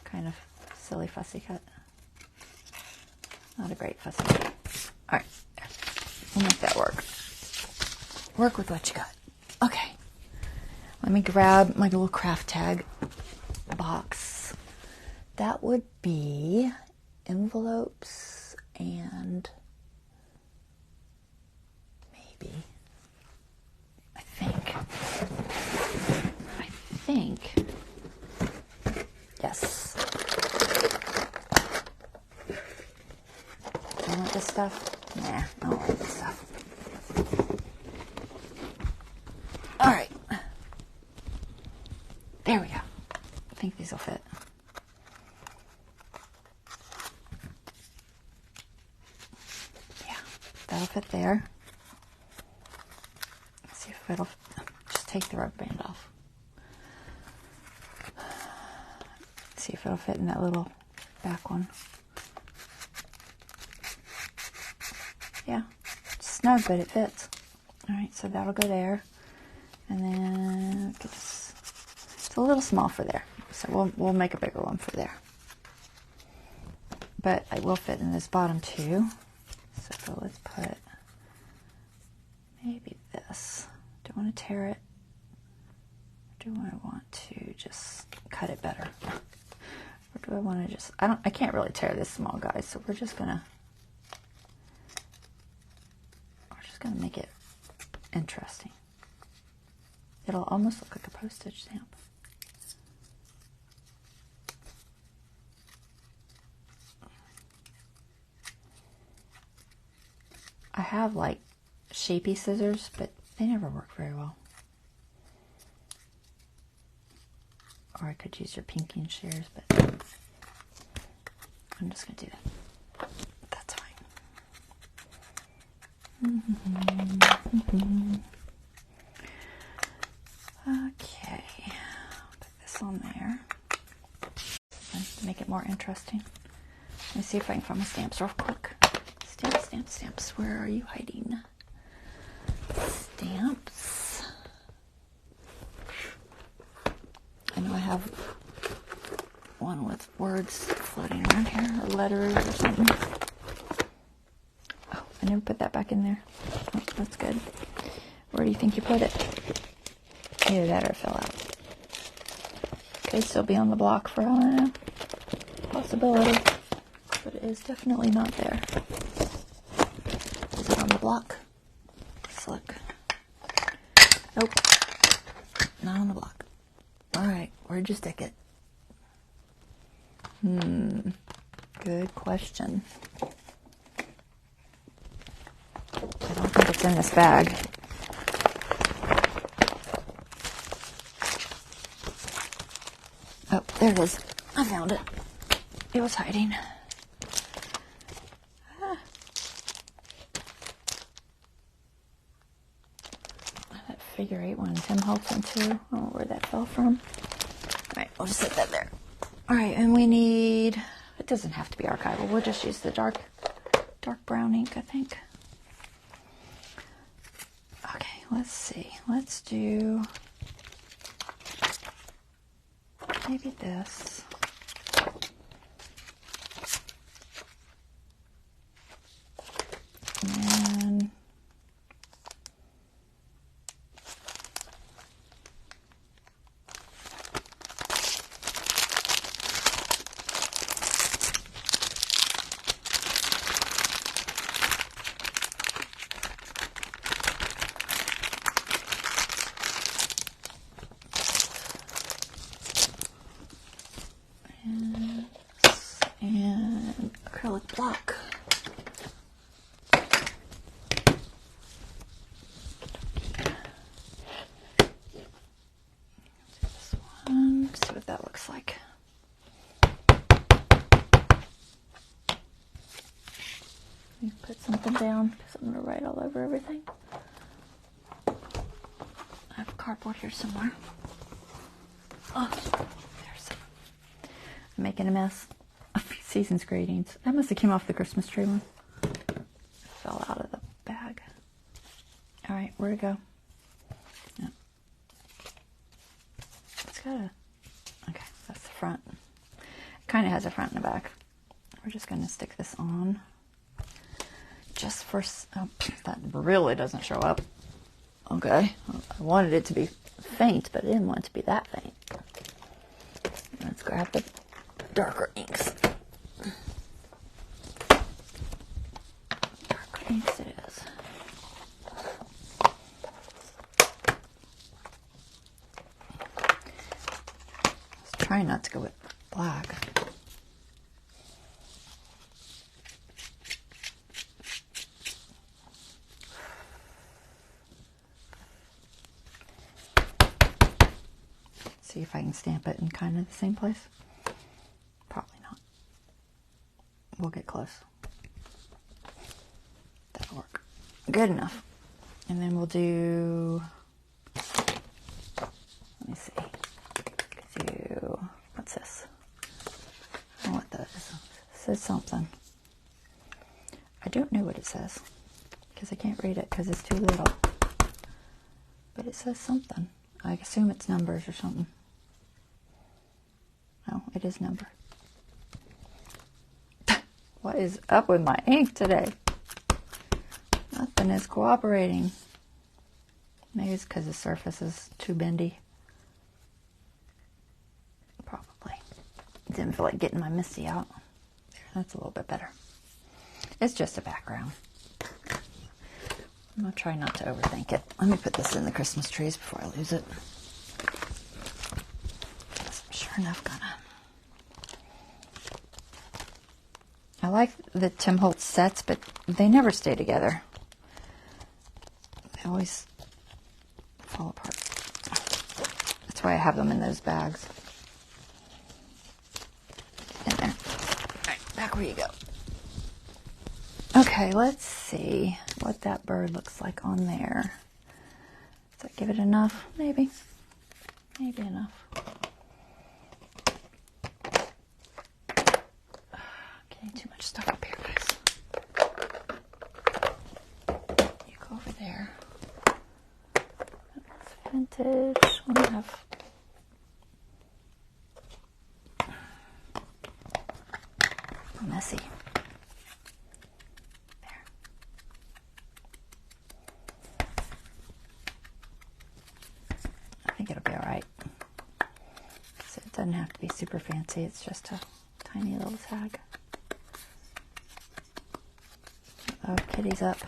kind of silly fussy cut. Not a great fussy cut. All right, there. We'll make that work. Work with what you got. Okay. Let me grab my little craft tag box. That would be envelopes and maybe, I think, yes. Do you want this stuff? Nah, I don't want this stuff. All right. There we go. I think these will fit. Yeah, that'll fit there. Let's see if it'll, just take the rubber band off. See if it'll fit in that little back one. Yeah, it's snug, but it fits. All right, so that'll go there. And then it's a little small for there. So we'll make a bigger one for there. But it will fit in this bottom too. So let's put maybe this. Do I want to tear it? Or do I want to just cut it better? Or do I want to just, I can't really tear this small, guys, so we're just gonna make it interesting. It'll almost look like a postage stamp. I have like shapy scissors, but they never work very well. Or I could use your pinking shears, but I'm just gonna do that. That's fine. Okay, put this on there to make it more interesting. Let me see if I can find my stamps real quick. Stamps. Where are you hiding? Stamps. I know I have one with words floating around here, or letters or something. Oh, I never put that back in there. Oh, that's good. Where do you think you put it? Either that or it fell out. Could still be on the block for all I know. Possibility. But it is definitely not there. Is it on the block? Let's look. Nope. Not on the block. Alright, where'd you stick it? Good question. I don't think it's in this bag. Oh, there it is. I found it. It was hiding. figure 8 one, Tim Holtz one too. I don't know where that fell from. Alright, we'll just set that there. Alright, and we need, it doesn't have to be archival, we'll just use the dark brown ink, I think. Okay, let's see. Let's do maybe this. And acrylic block. This one, see what that looks like. Let me put something down because I'm going to write all over everything. I have cardboard here somewhere. Oh, there's some. I'm making a mess. Season's greetings. That must have came off the Christmas tree one. It fell out of the bag. All right, where'd it go? No. It's got a, okay, that's the front. It kind of has a front and a back. We're just going to stick this on. Just for, oh, that really doesn't show up. Okay, I wanted it to be faint, but I didn't want it to be that faint. Let's grab the darker inks. Darker inks it is. Let's try not to go with black. See if I can stamp it in kind of the same place. Probably not. We'll get close. That'll work. Good enough. And then we'll do, let me see. Do, what's this? I don't know what that is. It says something. I don't know what it says because I can't read it because it's too little. But it says something. I assume it's numbers or something. Oh, it is number. What is up with my ink today? Nothing is cooperating. Maybe it's because the surface is too bendy. Probably. Didn't feel like getting my Misty out. That's a little bit better. It's just a background. I'm going to try not to overthink it. Let me put this in the Christmas trees before I lose it. I'm sure enough gonna. I like the Tim Holtz sets, but they never stay together. They always fall apart. That's why I have them in those bags. In there. All right, back where you go. Okay, let's see what that bird looks like on there. Does that give it enough? Maybe. Maybe enough. Getting too much stuff up here, guys. You go over there. That's vintage. We have messy. There. I think it'll be all right. So it doesn't have to be super fancy. It's just a tiny little tag. Oh, kitty's up.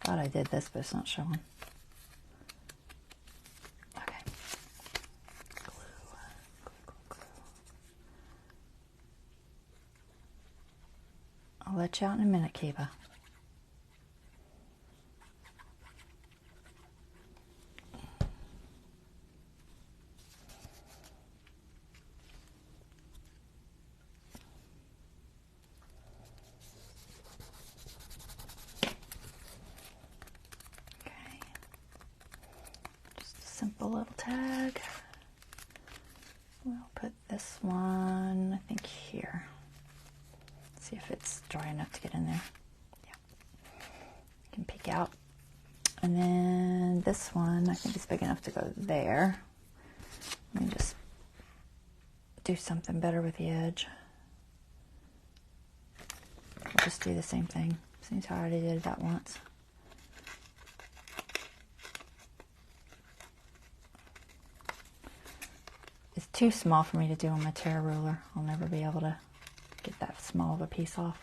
Thought I did this, but it's not showing. Okay. Glue. I'll let you out in a minute, Kiva. little tag. We'll put this one, I think, here. See if it's dry enough to get in there. Yeah. You can peek out. And then this one, I think it's big enough to go there. Let me just do something better with the edge. We'll just do the same thing. Seems how I already did that once. It's too small for me to do on my tear ruler. I'll never be able to get that small of a piece off.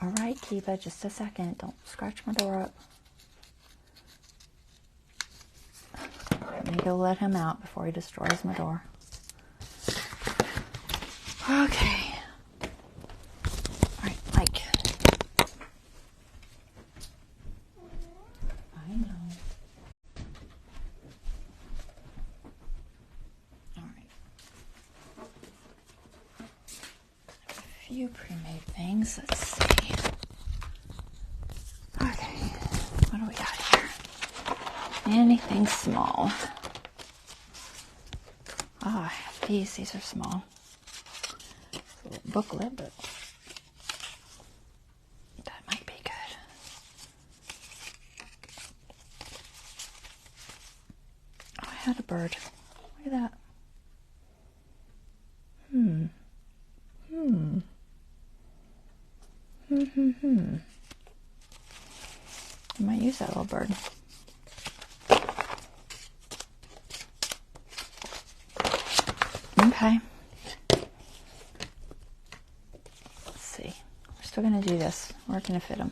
All right, Kiba, just a second. Don't scratch my door up. I need to let him out before he destroys my door. Okay. All right, Mike. I know. All right. A few pre-made things. Let's see. Okay. What do we got here? Anything small. Ah, these are small. It's a little booklet, but that might be good. Oh, I had a bird. Look at that. I might use that little bird. Okay. Let's see. We're still going to do this. We're going to fit them.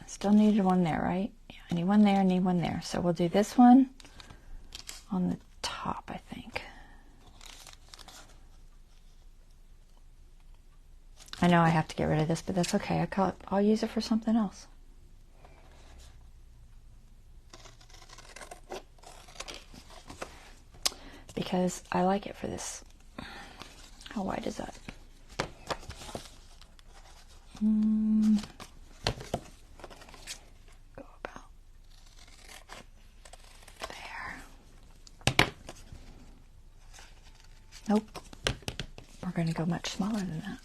I still needed one there, right? Yeah, I need one there, I need one there. So we'll do this one on the top, I think. I know I have to get rid of this, but that's okay. I'll use it for something else. Because I like it for this. How wide is that? Go about there. Nope. We're going to go much smaller than that.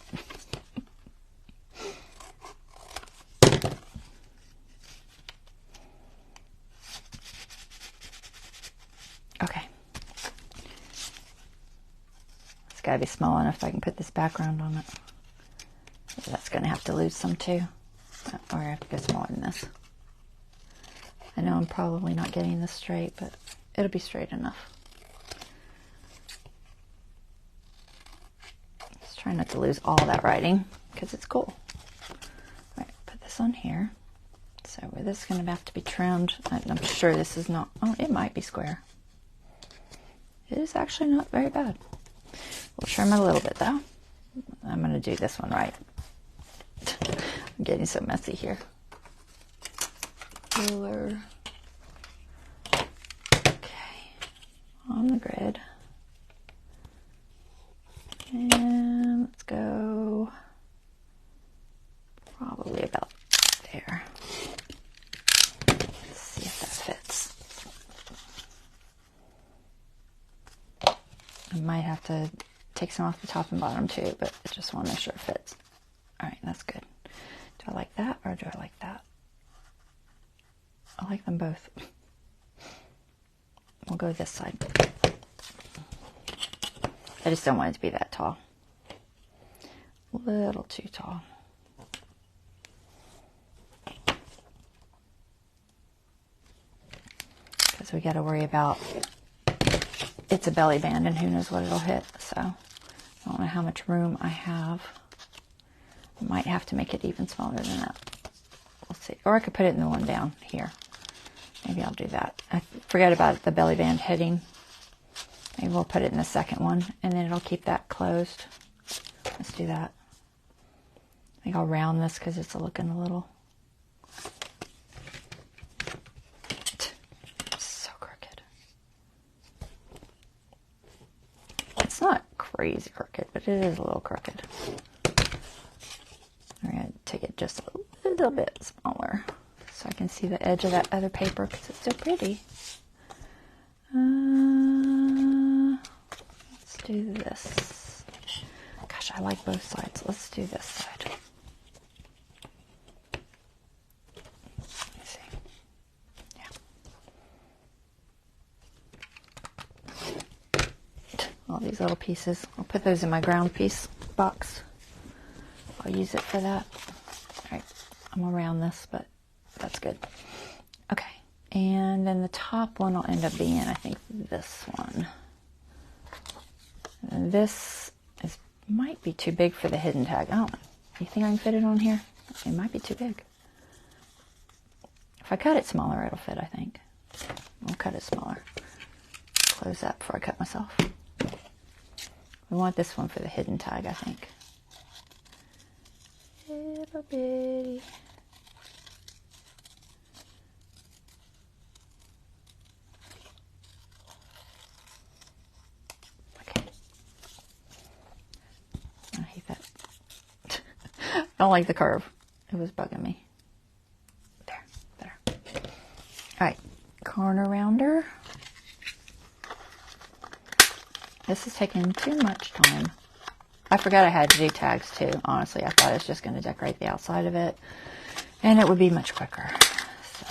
Okay. It's got to be small enough I can put this background on it. So that's going to have to lose some too. Or I have to go smaller than this. I know I'm probably not getting this straight, but it'll be straight enough. Just trying not to lose all that writing because it's cool. All right, put this on here. So this is going to have to be trimmed. I'm sure this is not, oh, it might be square. It is actually not very bad. We'll trim it a little bit though. I'm going to do this one right. I'm getting so messy here. Ruler. Okay. On the grid. And let's go probably about there. Let's see if that fits. I might have to take some off the top and bottom too, but I just want to make sure it fits. All right, that's good. Do I like that or do I like that? I like them both. We'll go this side. I just don't want it to be that tall. A little too tall. Because we got to worry about, it's a belly band and who knows what it'll hit. So I don't know how much room I have. I might have to make it even smaller than that. We'll see. Or I could put it in the one down here. Maybe I'll do that. I forget about the belly band hitting. Maybe we'll put it in the second one and then it'll keep that closed. Let's do that. I think I'll round this because it's looking a little so crooked. It's not crazy crooked, but it is a little crooked. just a little bit smaller so I can see the edge of that other paper because it's so pretty. Let's do this. Gosh, I like both sides. Let's do this side. Let's see. Yeah. All these little pieces. I'll put those in my ground piece box. I'll use it for that. All right, I'm around this, but that's good. Okay, and then the top one will end up being, I think, this one. And this might be too big for the hidden tag. I don't know. You think I can fit it on here? It might be too big. If I cut it smaller, it'll fit, I think. I'll cut it smaller. Close that before I cut myself. We want this one for the hidden tag, I think. Little bitty. Okay. I hate that. I don't like the curve. It was bugging me. There. All right, corner rounder. This is taking too much time. I forgot I had to do tags too. Honestly, I thought I was just going to decorate the outside of it, and it would be much quicker. So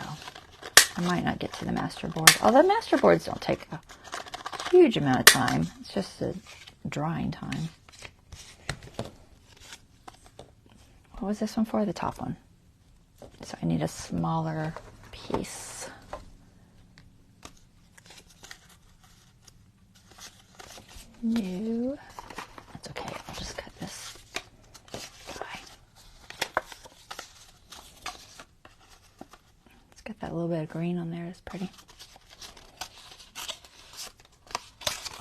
I might not get to the master board. Although master boards don't take a huge amount of time. It's just the drying time. What was this one for? The top one. So I need a smaller piece. No. That's okay. I'll just cut this guy. Let's get that little bit of green on there. It's pretty.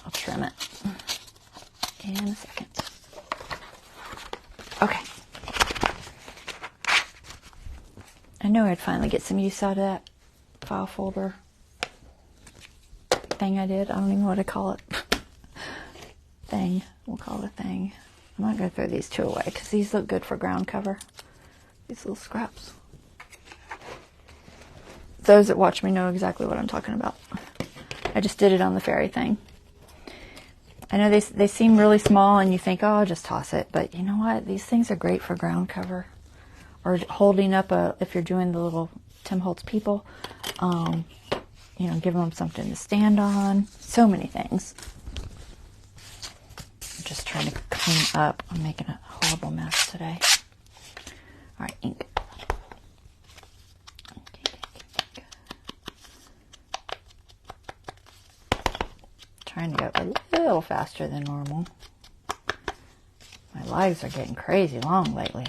I'll trim it in a second. Okay. I know I'd finally get some use out of that file folder thing I did. I don't even know what to call it. Thing. We'll call it a thing. I'm not going to throw these two away because these look good for ground cover. These little scraps. Those that watch me know exactly what I'm talking about. I just did it on the fairy thing. I know they seem really small and you think, oh, I'll just toss it. But you know what? These things are great for ground cover. Or holding up if you're doing the little Tim Holtz people. You know, giving them something to stand on. So many things. Just trying to clean up. I'm making a horrible mess today. All right, ink. Trying to go a little faster than normal. My lives are getting crazy long lately.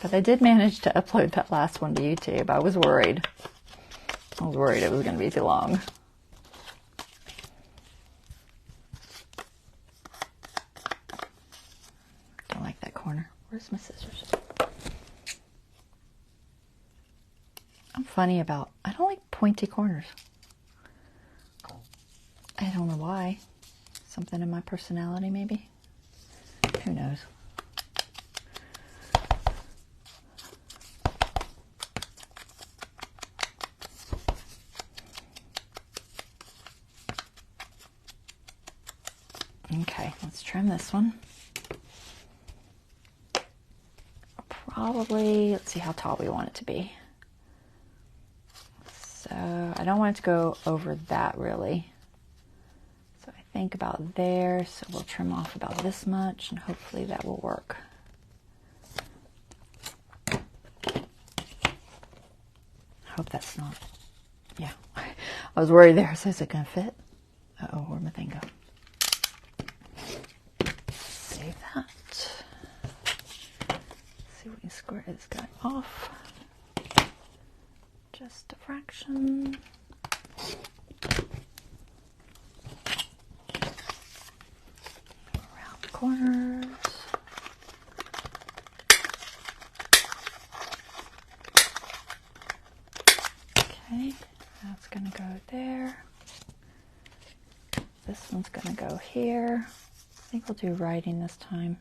But I did manage to upload that last one to YouTube. I was worried. I was worried it was going to be too long. Don't like that corner. Where's my scissors? I'm funny about, I don't like pointy corners. I don't know why. Something in my personality, maybe? Who knows? Okay, let's trim this one. Probably, let's see how tall we want it to be. So I don't want it to go over that really. So I think about there, so we'll trim off about this much and hopefully that will work. I hope that's not, yeah. I was worried there, so is it gonna fit? Uh-oh, where'd my thing go? Save that. See if we can square this guy off. Just a fraction. Around the corners. Okay, that's gonna go there. This one's gonna go here. think we'll do writing this time.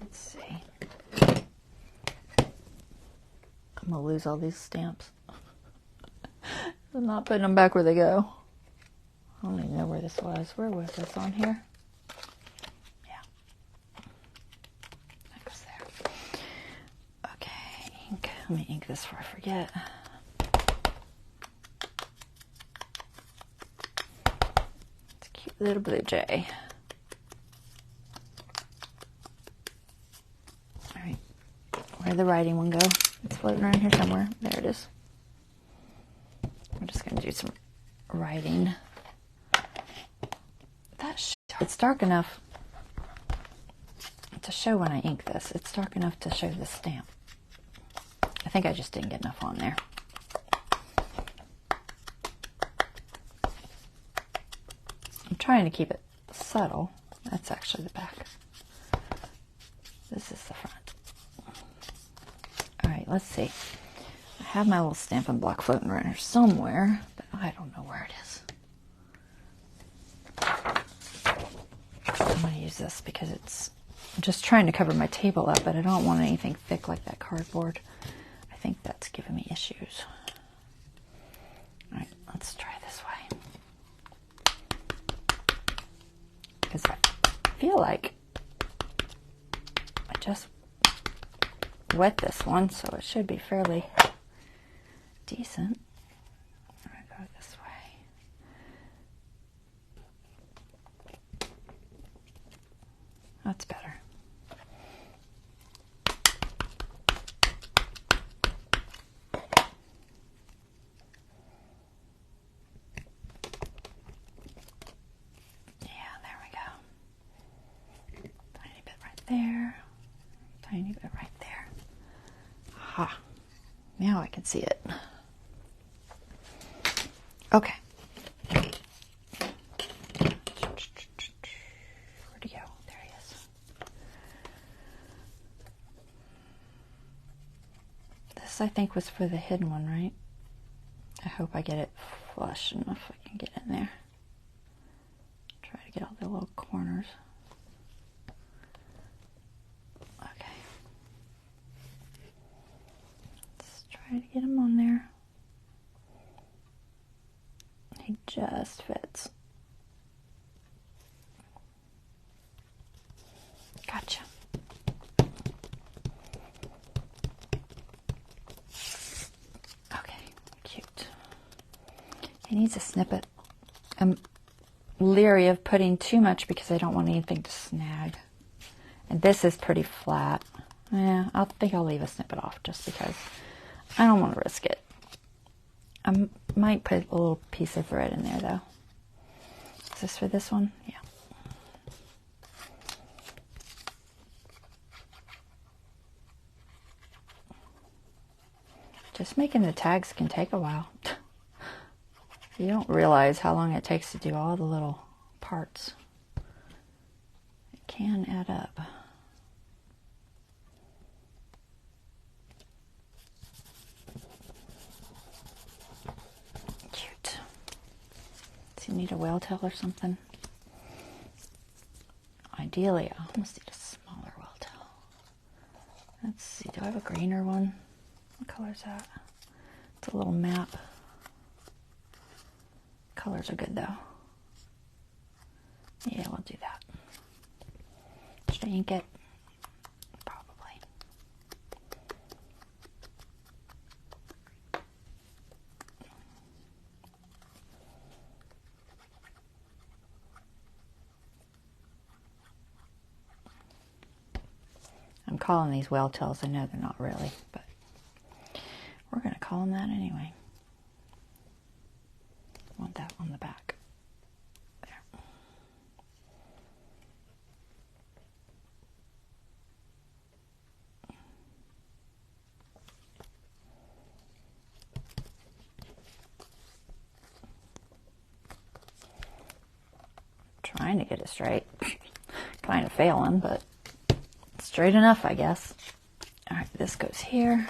Let's see. I'm going to lose all these stamps. I'm not putting them back where they go. I don't even know where this was. Where was this on here? Yeah. That goes there. Okay, ink. Let me ink this before I forget. It's a cute little blue jay. All right. Where'd the writing one go? It's floating around here somewhere. There it is. I'm just going to do some writing. It's dark enough to show when I ink this. It's dark enough to show the stamp. I think I just didn't get enough on there. I'm trying to keep it subtle. That's actually the back. This is the front. All right, let's see. I have my little Stampin' Block floating around here somewhere, but I don't know where it is. I'm going to use this because I'm just trying to cover my table up, but I don't want anything thick like that cardboard. I think that's giving me issues. All right, let's try this way. Because I feel like I just wet this one, so it should be fairly decent. I'm going to go this way. That's better. Yeah, there we go. Tiny bit right there. Tiny bit right there. Aha. Now I can see it. Okay. Where'd he go? There he is. This, I think, was for the hidden one, right? I hope I get it flush enough I can get in there. Try to get all the little corners. Okay. Let's try to get him on there. He just fits. Gotcha. Okay, cute. He needs a snippet. I'm leery of putting too much because I don't want anything to snag. And this is pretty flat. Yeah, I think I'll leave a snippet off just because I don't want to risk it. I might put a little piece of thread in there though. Is this for this one? Yeah. Just making the tags can take a while. You don't realize how long it takes to do all the little parts. It can add up. Cute. Does he need a whale tail or something? Ideally, I almost need a smaller whale tail. Let's see, do I have a greener one? What color is that? It's a little map. Colors are good though. Yeah, we'll do that. Should I ink it? Probably. I'm calling these whale tails. I know they're not really, but we're going to call them that anyway. Want that on the back. There. Trying to get it straight. Kind of failing, but straight enough, I guess. All right, this goes here.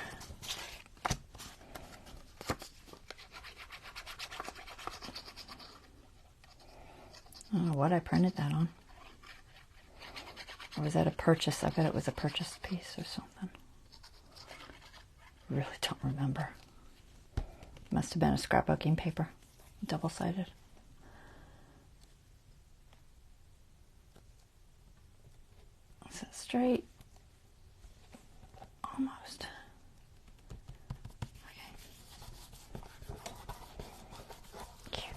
I don't know what I printed that on. Or was that a purchase? I bet it was a purchase piece or something. I really don't remember. Must have been a scrapbooking paper, double-sided. Is that straight? Almost. Okay.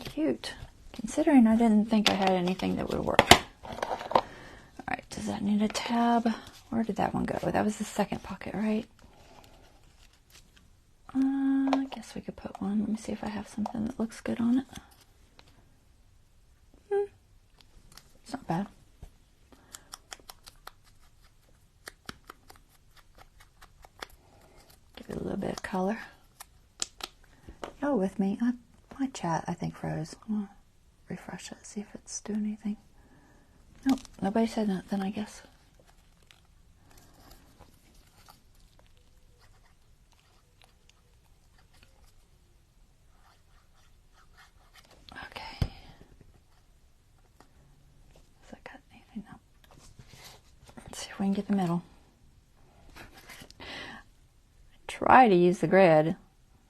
Cute. Considering I didn't think I had anything that would work. Alright, does that need a tab? Where did that one go? That was the second pocket, right? I guess we could put one. Let me see if I have something that looks good on it. It's not bad. Give it a little bit of color. Go with me. My chat, I think, froze. I'll refresh it, see if it's doing anything. Nope, nobody said nothing, I guess. Okay. Has that got anything? No. Let's see if we can get the middle. I try to use the grid.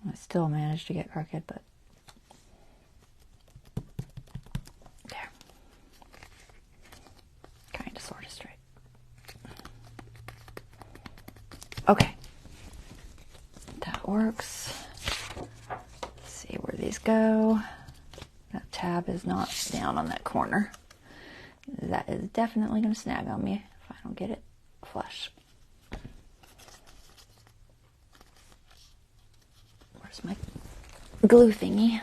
I still managed to get crooked, but there. Kind of, sort of straight. Okay. That works. Let's see where these go. That tab is not down on that corner. That is definitely going to snag on me if I don't get it flush. Where's my glue thingy?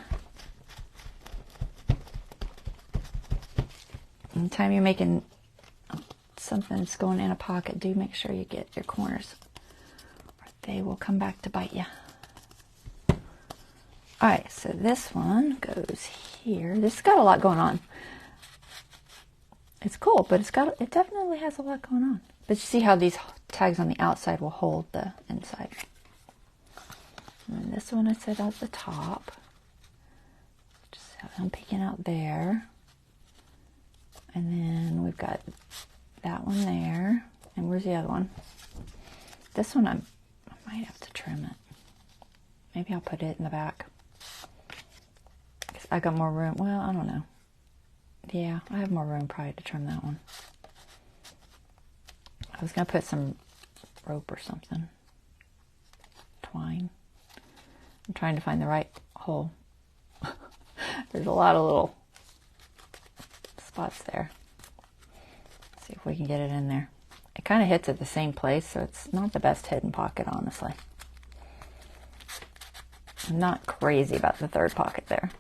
Anytime you're making something that's going in a pocket, do make sure you get your corners, or they will come back to bite you. Alright, so this one goes here. This has got a lot going on. It's cool, but it definitely has a lot going on. But you see how these tags on the outside will hold the inside. And then this one I set out the top. Just have them peeking out there. And then we've got that one there. And where's the other one? This one I might have to trim it. Maybe I'll put it in the back. I got more room. Well, I don't know. Yeah, I have more room probably to trim that one. I was going to put some rope or something. Twine. I'm trying to find the right hole. There's a lot of little spots there. Let's see if we can get it in there. It kind of hits at the same place, so it's not the best hidden pocket, honestly. I'm not crazy about the third pocket there.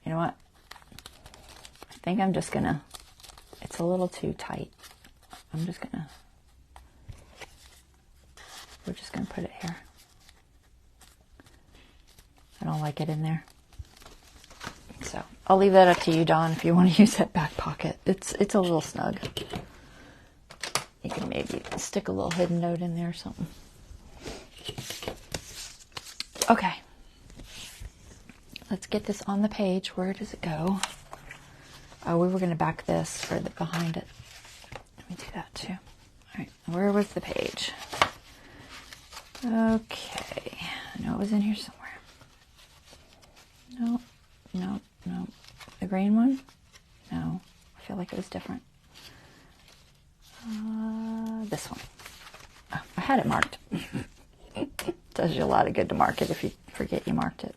You know what? I think I'm just gonna, it's a little too tight. I'm just gonna, we're just gonna put it here. I don't like it in there. So I'll leave that up to you, Dawn, if you want to use that back pocket. It's a little snug. You can maybe stick a little hidden note in there or something. Okay. Let's get this on the page. Where does it go? Oh, we were going to back this for the behind it. Let me do that too. All right. Where was the page? Okay. I know it was in here somewhere. No, no, no. The green one? No. I feel like it was different. This one. Oh, I had it marked. Does you a lot of good to mark it if you forget you marked it.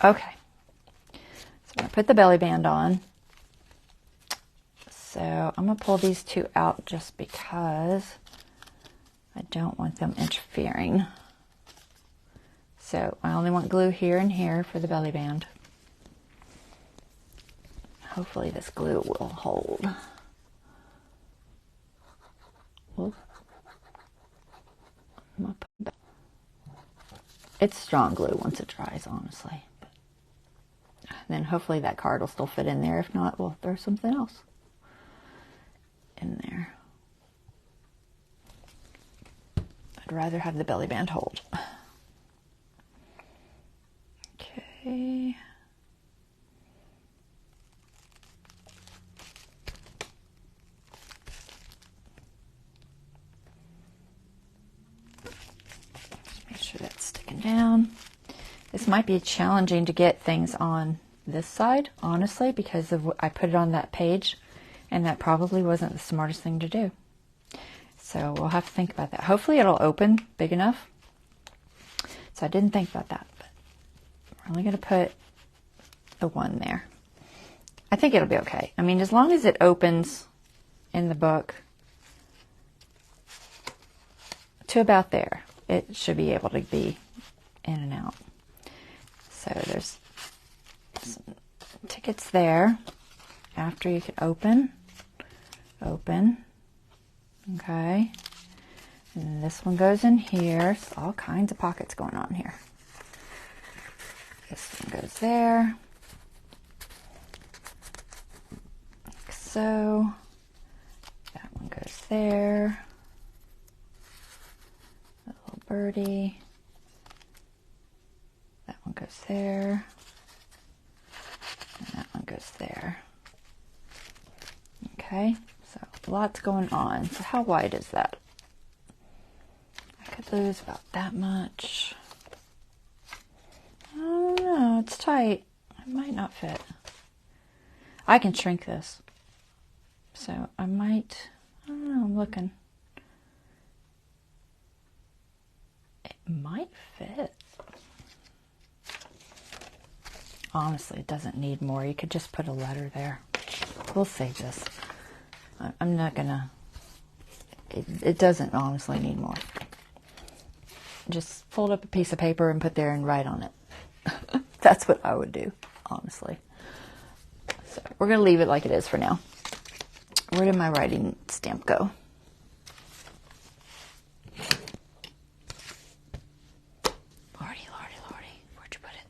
Okay. So I'm going to put the belly band on. So I'm going to pull these two out just because I don't want them interfering. So I only want glue here and here for the belly band. Hopefully this glue will hold. It's strong glue once it dries, honestly. But then hopefully that card will still fit in there. If not, we'll throw something else in there. I'd rather have the belly band hold. Okay. This might be challenging to get things on this side, honestly, because I put it on that page, and that probably wasn't the smartest thing to do. So we'll have to think about that. Hopefully it'll open big enough. So I didn't think about that, but we're only going to put the one there. I think it'll be okay. I mean, as long as it opens in the book to about there, it should be able to be in and out. So there's some tickets there. After you can open, okay. And this one goes in here. So all kinds of pockets going on here. This one goes there. Like so. That one goes there. A little birdie. That one goes there. And that one goes there. Okay, so lots going on. So how wide is that? I could lose about that much. I don't know, it's tight. It might not fit. I can shrink this. So I might, I don't know, I'm looking. It might fit. Honestly, it doesn't need more. You could just put a letter there. We'll save this. I'm not gonna, it doesn't honestly need more. Just fold up a piece of paper and put there and write on it. That's what I would do, honestly. So we're gonna leave it like it is for now. Where did my writing stamp go? Lordy, where'd you put it?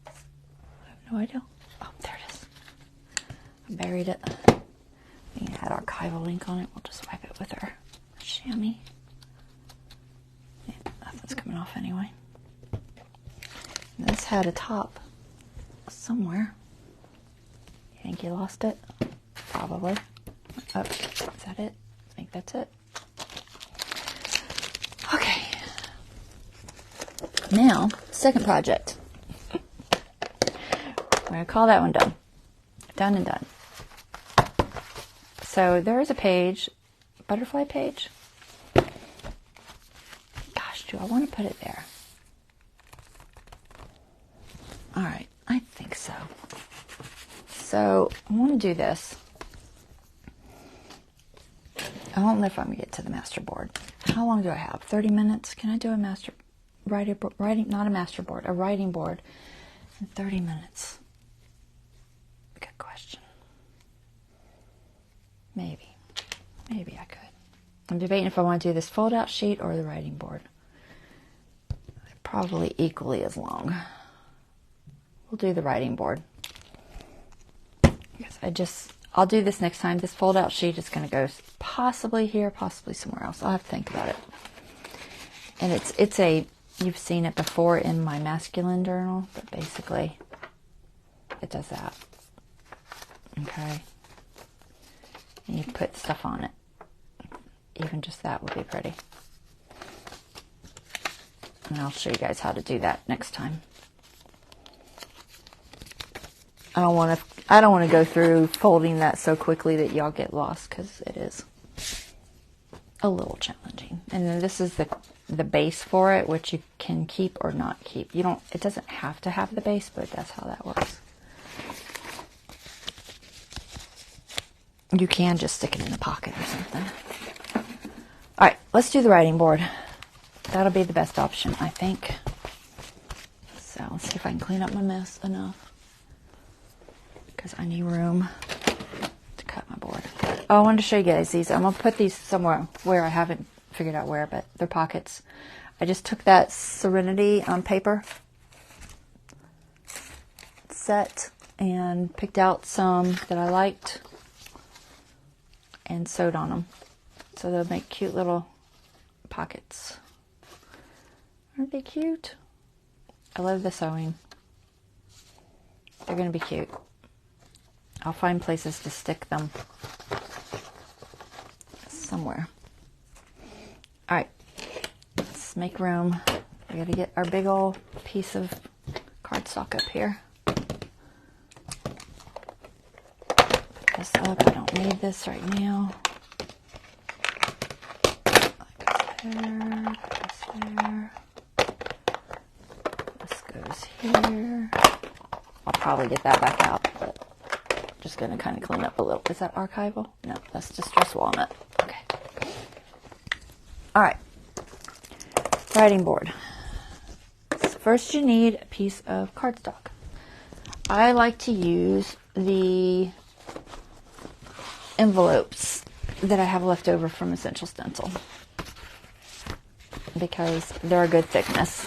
I have no idea. Oh, there it is. I buried it. We had archival ink on it. We'll just wipe it with our chamois. Yeah, nothing's coming off anyway. This had a top somewhere. You think you lost it? Probably. Oh, is that it? I think that's it. Okay. Now, second project. We're going to call that one done. Done and done. So there is a page, butterfly page. Gosh, do I want to put it there? All right, I think so. So I want to do this. I don't know if I'm going to get to the master board. How long do I have? 30 minutes? Can I do a writing board in 30 minutes? Good question. Maybe I could. I'm debating if I want to do this fold-out sheet or the writing board. They're probably equally as long. We'll do the writing board. Because I'll do this next time. This fold-out sheet is going to go possibly here, possibly somewhere else. I'll have to think about it. And you've seen it before in my masculine journal, but basically it does that. Okay. And you put stuff on it. Even just that would be pretty. And I'll show you guys how to do that next time. I don't want to go through folding that so quickly that y'all get lost, because it is a little challenging. And then this is the base for it, which you can keep or not keep. It doesn't have to have the base, but that's how that works. You can just stick it in a pocket or something. All right, let's do the writing board. That'll be the best option, I think. So let's see if I can clean up my mess enough, because I need room to cut my board. Oh, I wanted to show you guys these. I'm going to put these somewhere where I haven't figured out where, but they're pockets. I just took that Serenity paper set and picked out some that I liked and sewed on them. So they'll make cute little pockets. Aren't they cute? I love the sewing. They're going to be cute. I'll find places to stick them somewhere. All right, let's make room. We got to get our big old piece of cardstock up here. Put this up. I don't need this right now. There, this there. This goes here. I'll probably get that back out, but I'm just going to kind of clean up a little. Is that archival? No, that's Distressed Walnut. Okay. All right. Writing board. So first you need a piece of cardstock. I like to use the envelopes that I have left over from Essential Stencil because they're a good thickness.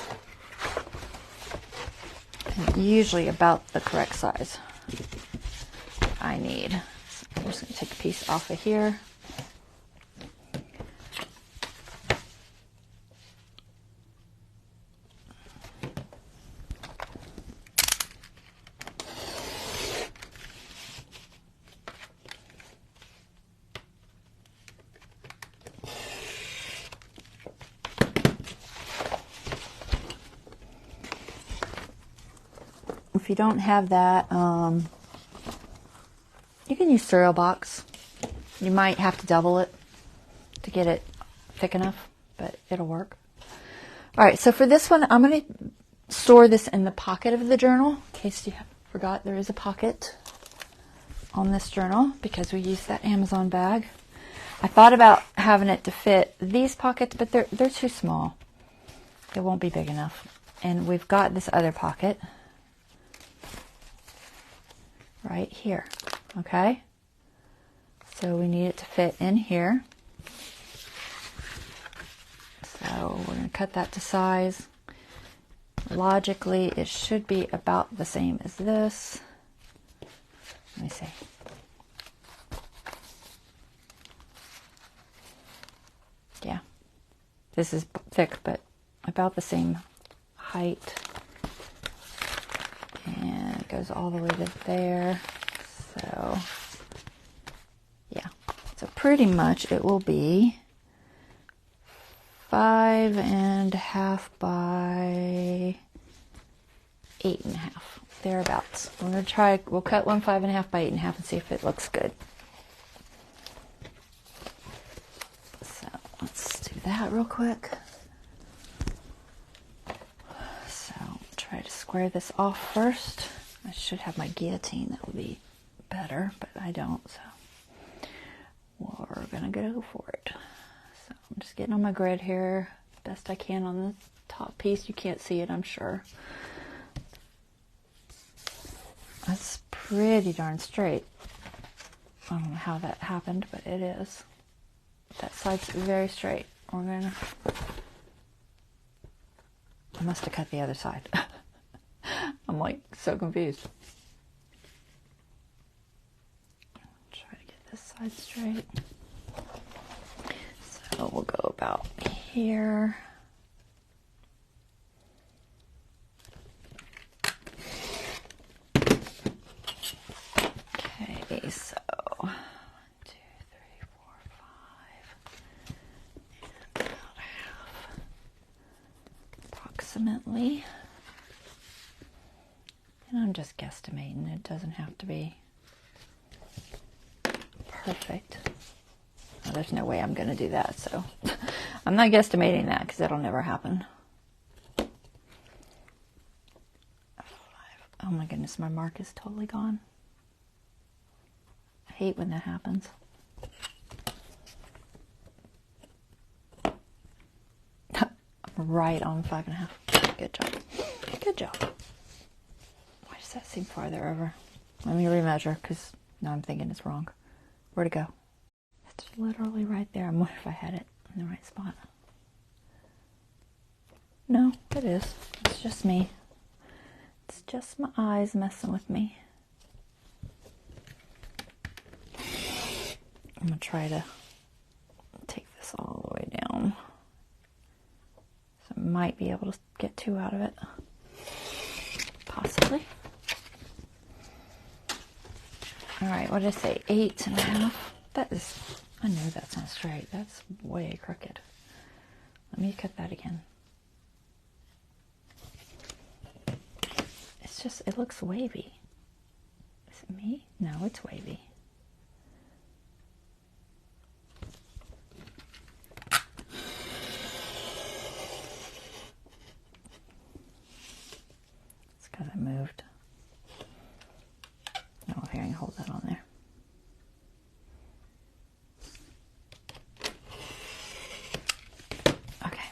And usually about the correct size I need. So I'm just going to take a piece off of here. If you don't have that, you can use cereal box. You might have to double it to get it thick enough, but it'll work. All right, so for this one, I'm going to store this in the pocket of the journal. In case you forgot, there is a pocket on this journal because we used that Amazon bag. I thought about having it to fit these pockets, but they're too small. It won't be big enough. And we've got this other pocket right here, okay? So we need it to fit in here. So we're going to cut that to size. Logically, it should be about the same as this. Let me see. Yeah, this is thick, but about the same height. And it goes all the way to there. So, yeah. So pretty much it will be 5.5 by 8.5. Thereabouts. We're going to try, we'll cut one 5.5 by 8.5 and see if it looks good. So let's do that real quick. Try to square this off first. I should have my guillotine. That would be better, but I don't. So we're gonna go for it. So I'm just getting on my grid here, best I can on the top piece. You can't see it, I'm sure. That's pretty darn straight. I don't know how that happened, but it is. That side's very straight. We're gonna. I must have cut the other side. I'm like so confused. Try to get this side straight. So we'll go about here. Okay, so 1, 2, 3, 4, 5, and about half, approximately. And I'm just guesstimating. It doesn't have to be perfect. Well, there's no way I'm going to do that, so I'm not guesstimating that because that'll never happen. 5. Oh my goodness, my mark is totally gone. I hate when that happens. Right on 5.5. Good job. Good job. Why does that seem farther over? Let me remeasure because now I'm thinking it's wrong. Where'd it go? It's literally right there. I'm wondering if I had it in the right spot. No, it is. It's just me. It's just my eyes messing with me. I'm going to try to take this all the way down. So I might be able to get 2 out of it. Possibly. Alright, what did I say? 8.5. That is, I know that's not straight. That's way crooked. Let me cut that again. It's just, it looks wavy. Is it me? No, it's wavy. It's because I moved. Oh, here, I can hold that on there. Okay.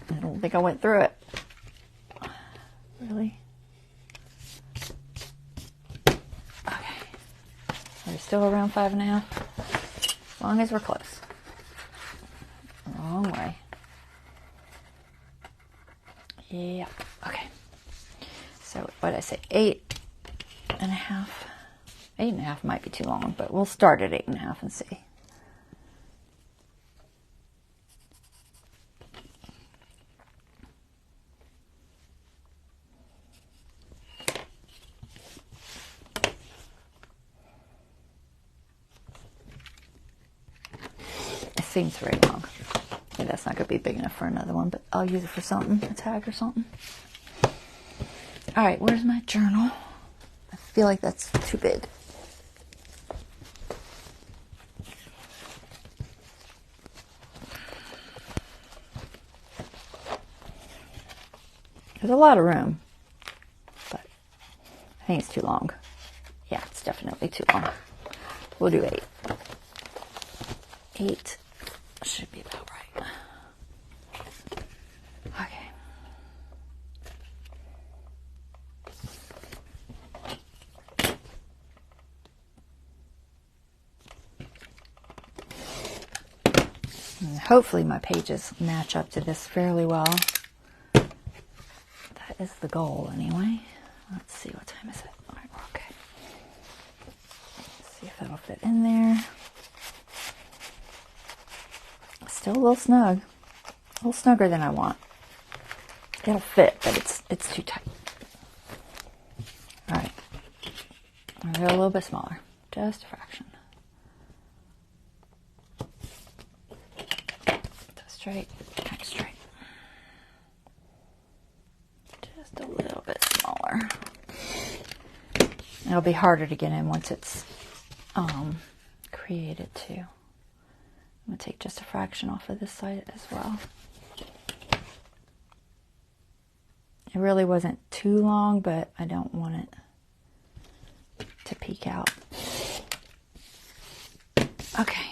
I don't think I went through it. Really? Okay. We're still around 5.5. As long as we're close. Wrong way. Yeah. Okay. So what did I say? 8.5. 8.5 might be too long, but we'll start at 8.5 and see. It seems very long. Yeah, that's not going to be big enough for another one, but I'll use it for something, a tag or something. All right, where's my journal? I feel like that's too big. There's a lot of room, but I think it's too long. Yeah, it's definitely too long. We'll do 8. 8 should be about right. Okay. And hopefully my pages match up to this fairly well. That is the goal anyway. Let's see, what time is it? All right, we're okay. Let's see if that'll fit in there. Still a little snug. A little snugger than I want. It'll fit, but it's too tight. All right. I'll go a little bit smaller. Just a fraction. Straight, kind of straight. Just a little bit smaller. It'll be harder to get in once it's created too. I'm going to take just a fraction off of this side as well. It really wasn't too long, but I don't want it to peek out. Okay.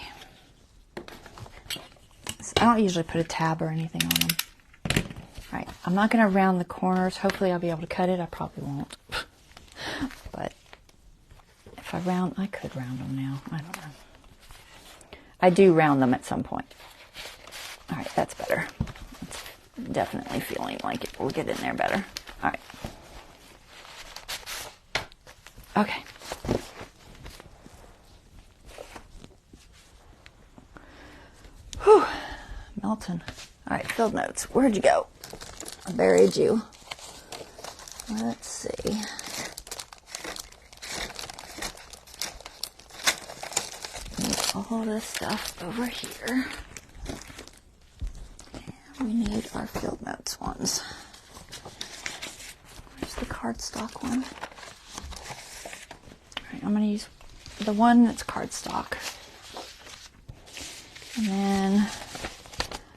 So I don't usually put a tab or anything on them. All right, I'm not going to round the corners. Hopefully I'll be able to cut it. I probably won't. But if I could round them now. I don't know. I do round them at some point. All right, that's better. It's definitely feeling like it will get in there better. All right. Okay. Whew. Melton. All right, field notes. Where'd you go? I buried you. Let's see. All this stuff over here. We need our field notes ones. Where's the cardstock one? All right, I'm going to use the one that's cardstock. And then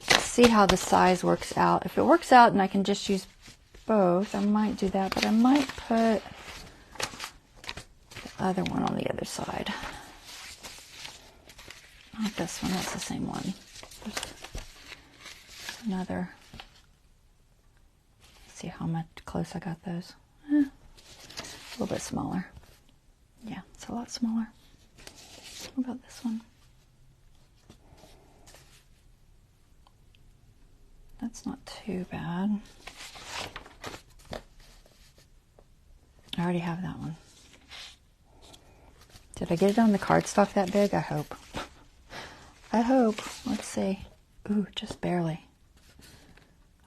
let's see how the size works out. If it works out and I can just use both, I might do that, but I might put the other one on the other side. Not this one, that's the same one. There's another. Let's see how much close I got those. A little bit smaller. Yeah, it's a lot smaller. What about this one? That's not too bad. I already have that one. Did I get it on the cardstock that big? I hope. I hope. Let's see. Ooh, just barely.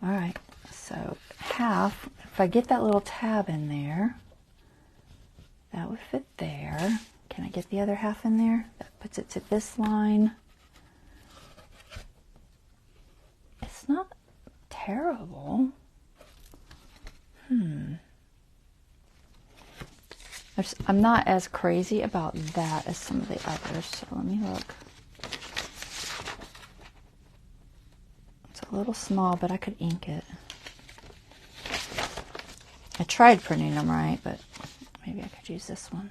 All right. So half. If I get that little tab in there, that would fit there. Can I get the other half in there? That puts it to this line. It's not terrible. I'm not as crazy about that as some of the others, so let me look. It's a little small, but I could ink it. I tried printing them right, but maybe I could use this one.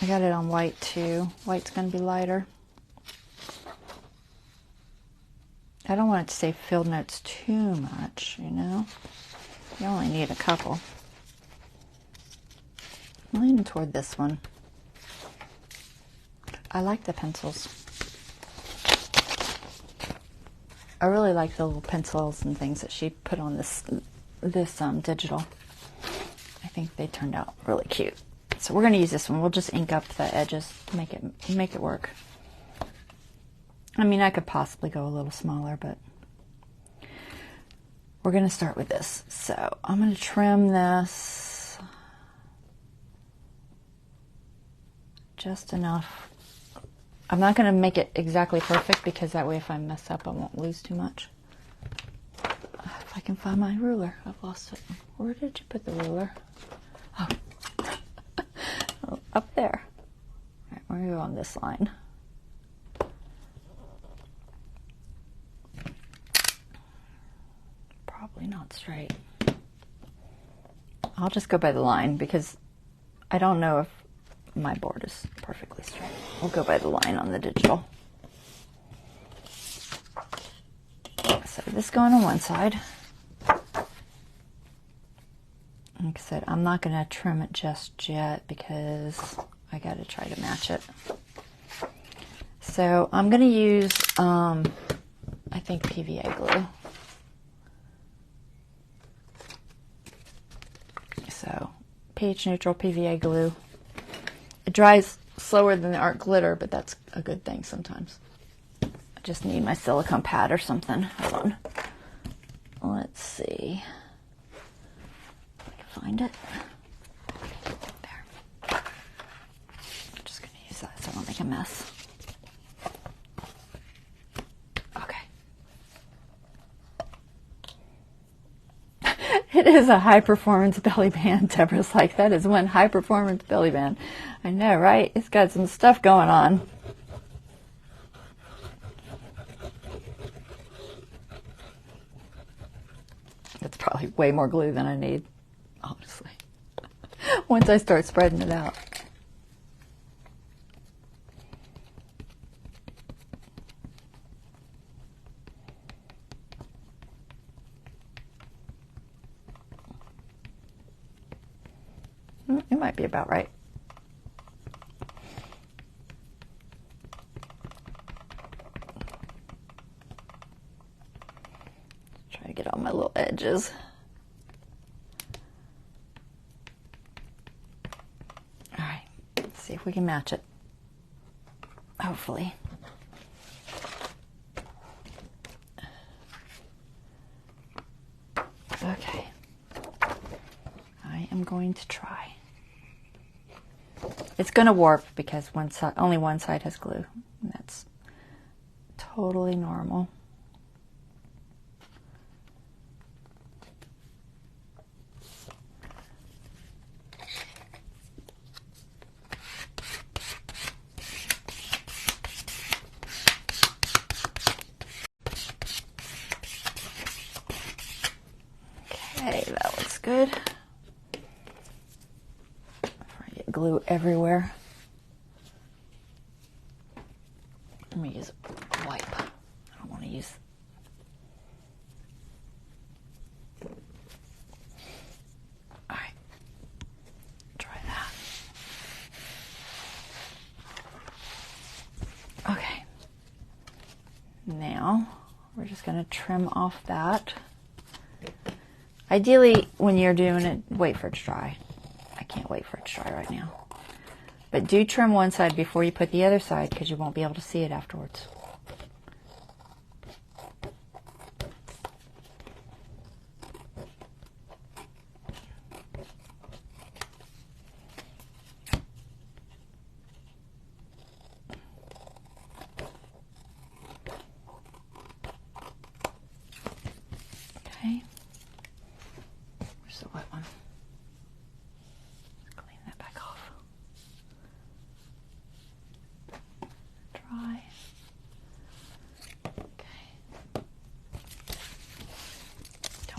I got it on white too. White's going to be lighter. I don't want it to say field notes too much, you know? You only need a couple. I'm leaning toward this one. I like the pencils. I really like the little pencils and things that she put on this digital. I think they turned out really cute. So we're going to use this one. We'll just ink up the edges to make it work. I mean, I could possibly go a little smaller, but we're going to start with this. So I'm going to trim this just enough. I'm not going to make it exactly perfect because that way if I mess up, I won't lose too much. If I can find my ruler. I've lost it. Where did you put the ruler? Oh, up there. All right, we're going to go on this line. Probably not straight. I'll just go by the line because I don't know if my board is perfectly straight. We'll go by the line on the digital. So this going on one side. Like I said, I'm not going to trim it just yet because I got to try to match it. So I'm going to use, I think, PVA glue. So pH neutral PVA glue. It dries slower than the art glitter, but that's a good thing sometimes. I just need my silicone pad or something. Hold on. Let's see. Find it. There. I'm just going to use that so I don't make a mess. Okay. It is a high performance belly band. Deborah's like, that is one high performance belly band. I know, right? It's got some stuff going on. That's probably way more glue than I need. Honestly, once I start spreading it out. It might be about right. Try to get all my little edges. See if we can match it. Hopefully. Okay. I am going to try. It's going to warp because only one side has glue. That's totally normal. Okay, that looks good. Before I get glue everywhere. Let me use a wipe. I don't want to use. All right, try that. Okay. Now we're just going to trim off that. Ideally, when you're doing it, wait for it to dry. I can't wait for it to dry right now. But do trim one side before you put the other side because you won't be able to see it afterwards. Okay.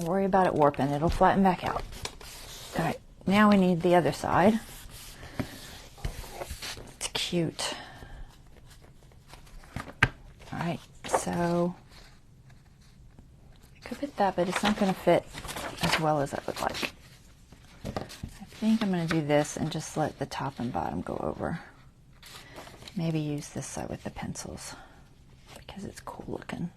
Don't worry about it warping. It'll flatten back out. All right, now we need the other side. It's cute. All right, so I could fit that, but it's not going to fit as well as I would like. I think I'm going to do this and just let the top and bottom go over. Maybe use this side with the pencils because it's cool looking.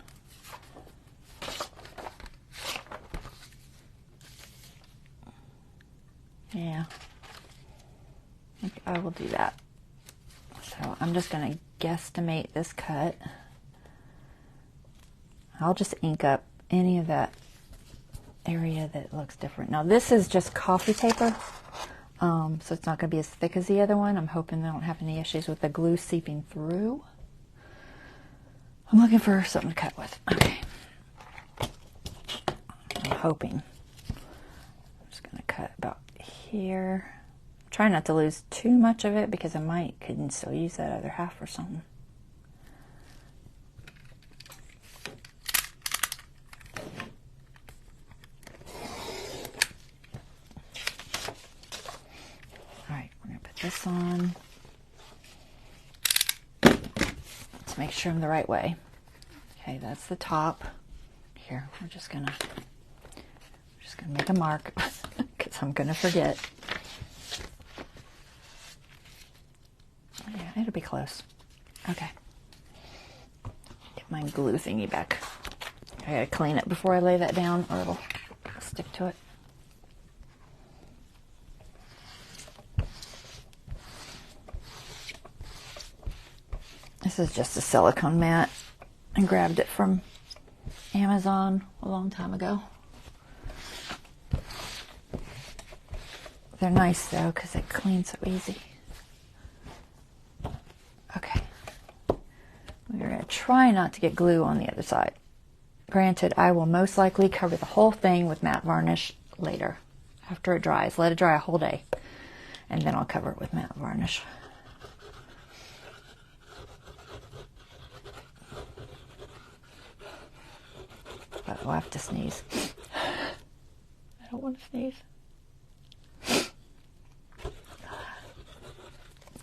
Yeah, I think I will do that. So I'm just going to guesstimate this cut. I'll just ink up any of that area that looks different. Now this is just KoFi paper, so it's not going to be as thick as the other one. I'm hoping they don't have any issues with the glue seeping through. I'm looking for something to cut with. Okay. I'm hoping. I'm just going to cut about here. Try not to lose too much of it because I could still use that other half or something. All right, we're going to put this on. Let's make sure I'm the right way. Okay, that's the top. Here, we're just gonna make a mark because I'm gonna forget. Yeah, it'll be close. Okay. Get my glue thingy back. I gotta clean it before I lay that down or it'll stick to it. This is just a silicone mat. I grabbed it from Amazon a long time ago. They're nice though because they clean so easy. Okay. We're going to try not to get glue on the other side. Granted, I will most likely cover the whole thing with matte varnish later after it dries. Let it dry a whole day and then I'll cover it with matte varnish. But I'll have to sneeze. I don't want to sneeze.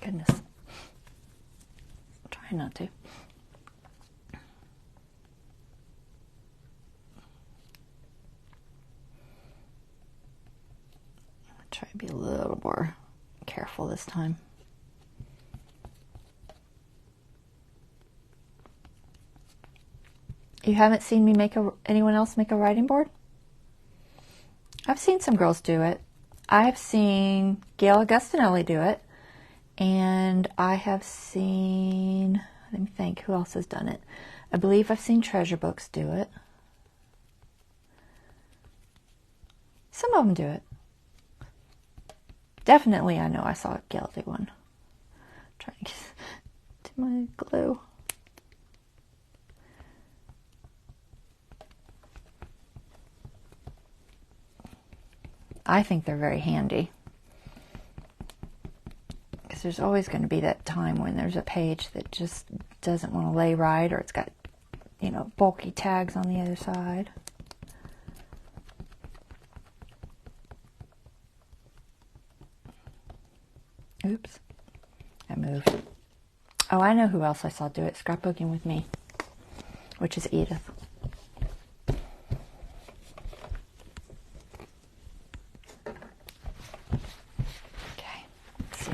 Goodness. I'm trying not to. I'll try to be a little more careful this time. You haven't seen me anyone else make a writing board? I've seen some girls do it. I've seen Gail Augustinelli do it. And I have seen, let me think, who else has done it? I believe I've seen Treasure Books do it. Some of them do it. Definitely, I know I saw Gail do one. I'm trying to get to my glue. I think they're very handy. Because there's always going to be that time when there's a page that just doesn't want to lay right, or it's got, you know, bulky tags on the other side. Oops. I moved. Oh, I know who else I saw do it. Scrapbooking with me. Which is Edith.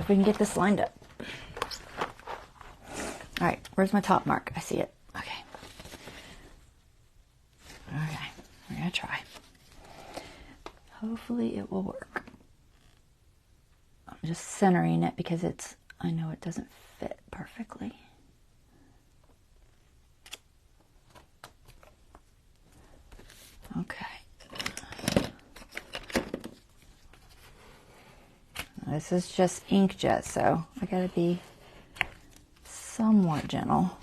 We can get this lined up. All right, where's my top mark? I see it. Okay. Okay, we're gonna try. Hopefully it will work. I'm just centering it because I know it doesn't fit perfectly. Okay. This is just inkjet, so I gotta be somewhat gentle.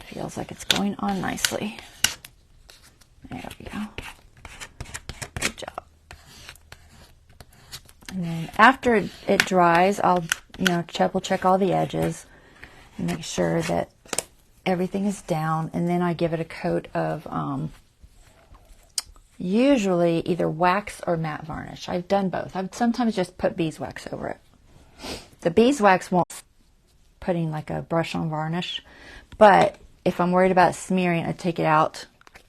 Feels like it's going on nicely. There we go. Good job. And then after it dries, I'll, double check all the edges and make sure that everything is down, and then I give it a coat of usually either wax or matte varnish. I've done both. I've sometimes just put beeswax over it. The beeswax won't putting like a brush on varnish, but if I'm worried about smearing, I take it out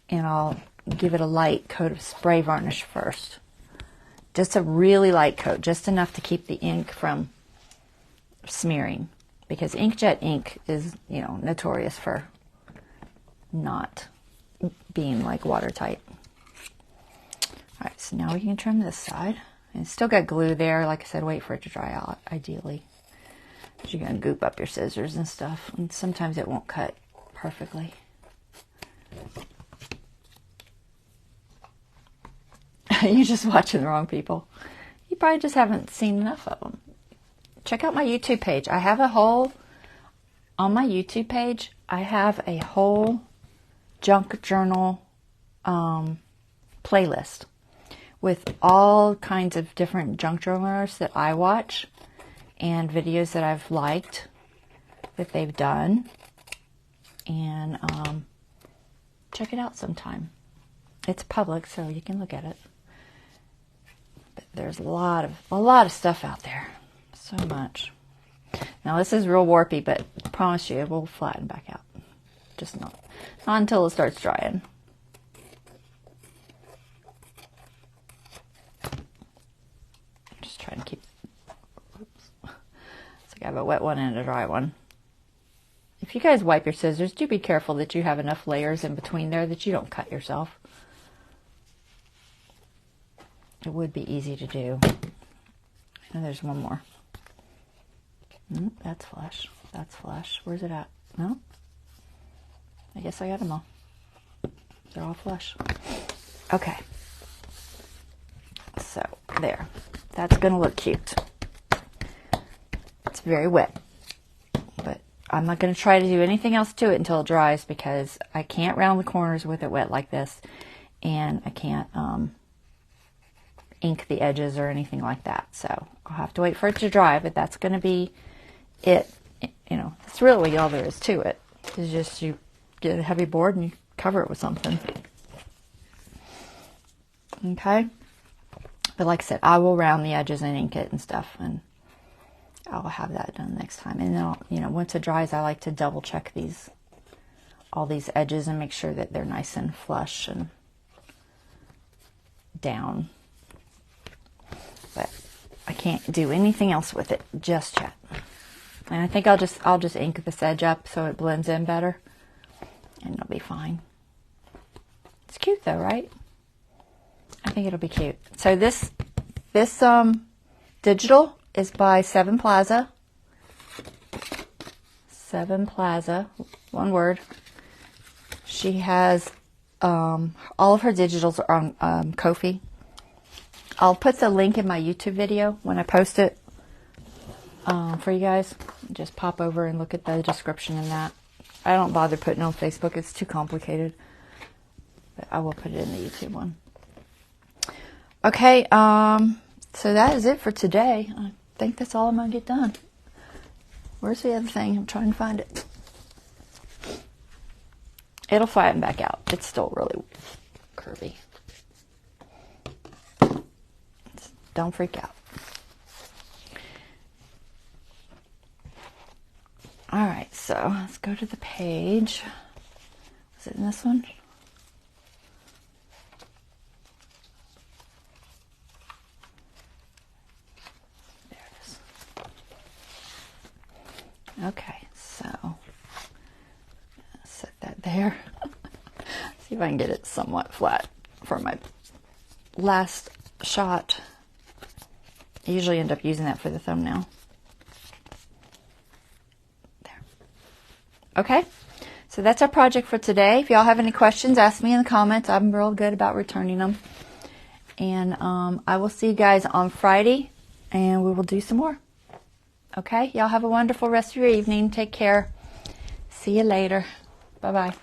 and I'll give it a light coat of spray varnish first. Just a really light coat, just enough to keep the ink from smearing, because inkjet ink is, you know, notorious for not being like watertight. All right, so now we can trim this side. And it's still got glue there. Like I said, wait for it to dry out, ideally. You're going to goop up your scissors and stuff. And sometimes it won't cut perfectly. You're just watching the wrong people. You probably just haven't seen enough of them. Check out my YouTube page. I have a whole, on my YouTube page, I have a whole junk journal playlist with all kinds of different junk journalers that I watch and videos that I've liked that they've done. And check it out sometime. It's public, so you can look at it. But there's a lot of stuff out there. So much. Now this is real warpy, but I promise you it will flatten back out. Just not until it starts drying. Just trying to keep. Oops. It's like I have a wet one and a dry one. If you guys wipe your scissors, do be careful that you have enough layers in between there that you don't cut yourself. It would be easy to do. And there's one more. That's flush. That's flush. Where's it at? No? I guess I got them all. They're all flush. Okay. So, there. That's going to look cute. It's very wet. But I'm not going to try to do anything else to it until it dries, because I can't round the corners with it wet like this. And I can't ink the edges or anything like that. So, I'll have to wait for it to dry, but that's going to be it. You know, that's really all there is to it. It's just you get a heavy board and you cover it with something. Okay? But like I said, I will round the edges and ink it and stuff, and I'll have that done next time. And then I'll, you know, once it dries, I like to double check all these edges and make sure that they're nice and flush and down. But I can't do anything else with it just yet. And I think I'll just ink this edge up so it blends in better, and it'll be fine. It's cute though, right? I think it'll be cute. So this digital is by Sevenplaza. Sevenplaza, one word. She has all of her digitals are on KoFi. I'll put the link in my YouTube video when I post it for you guys. Just pop over and look at the description in that. I don't bother putting it on Facebook. It's too complicated. But I will put it in the YouTube one. Okay, so that is it for today. I think that's all I'm going to get done. Where's the other thing? I'm trying to find it. It'll flatten back out. It's still really curvy. Don't freak out. Alright, so let's go to the page. Was it in this one? There it is. Okay, so set that there. See if I can get it somewhat flat for my last shot. I usually end up using that for the thumbnail. There. Okay, so that's our project for today. If y'all have any questions, ask me in the comments. I'm real good about returning them. And I will see you guys on Friday, and we will do some more. Okay, y'all have a wonderful rest of your evening. Take care. See you later. Bye-bye.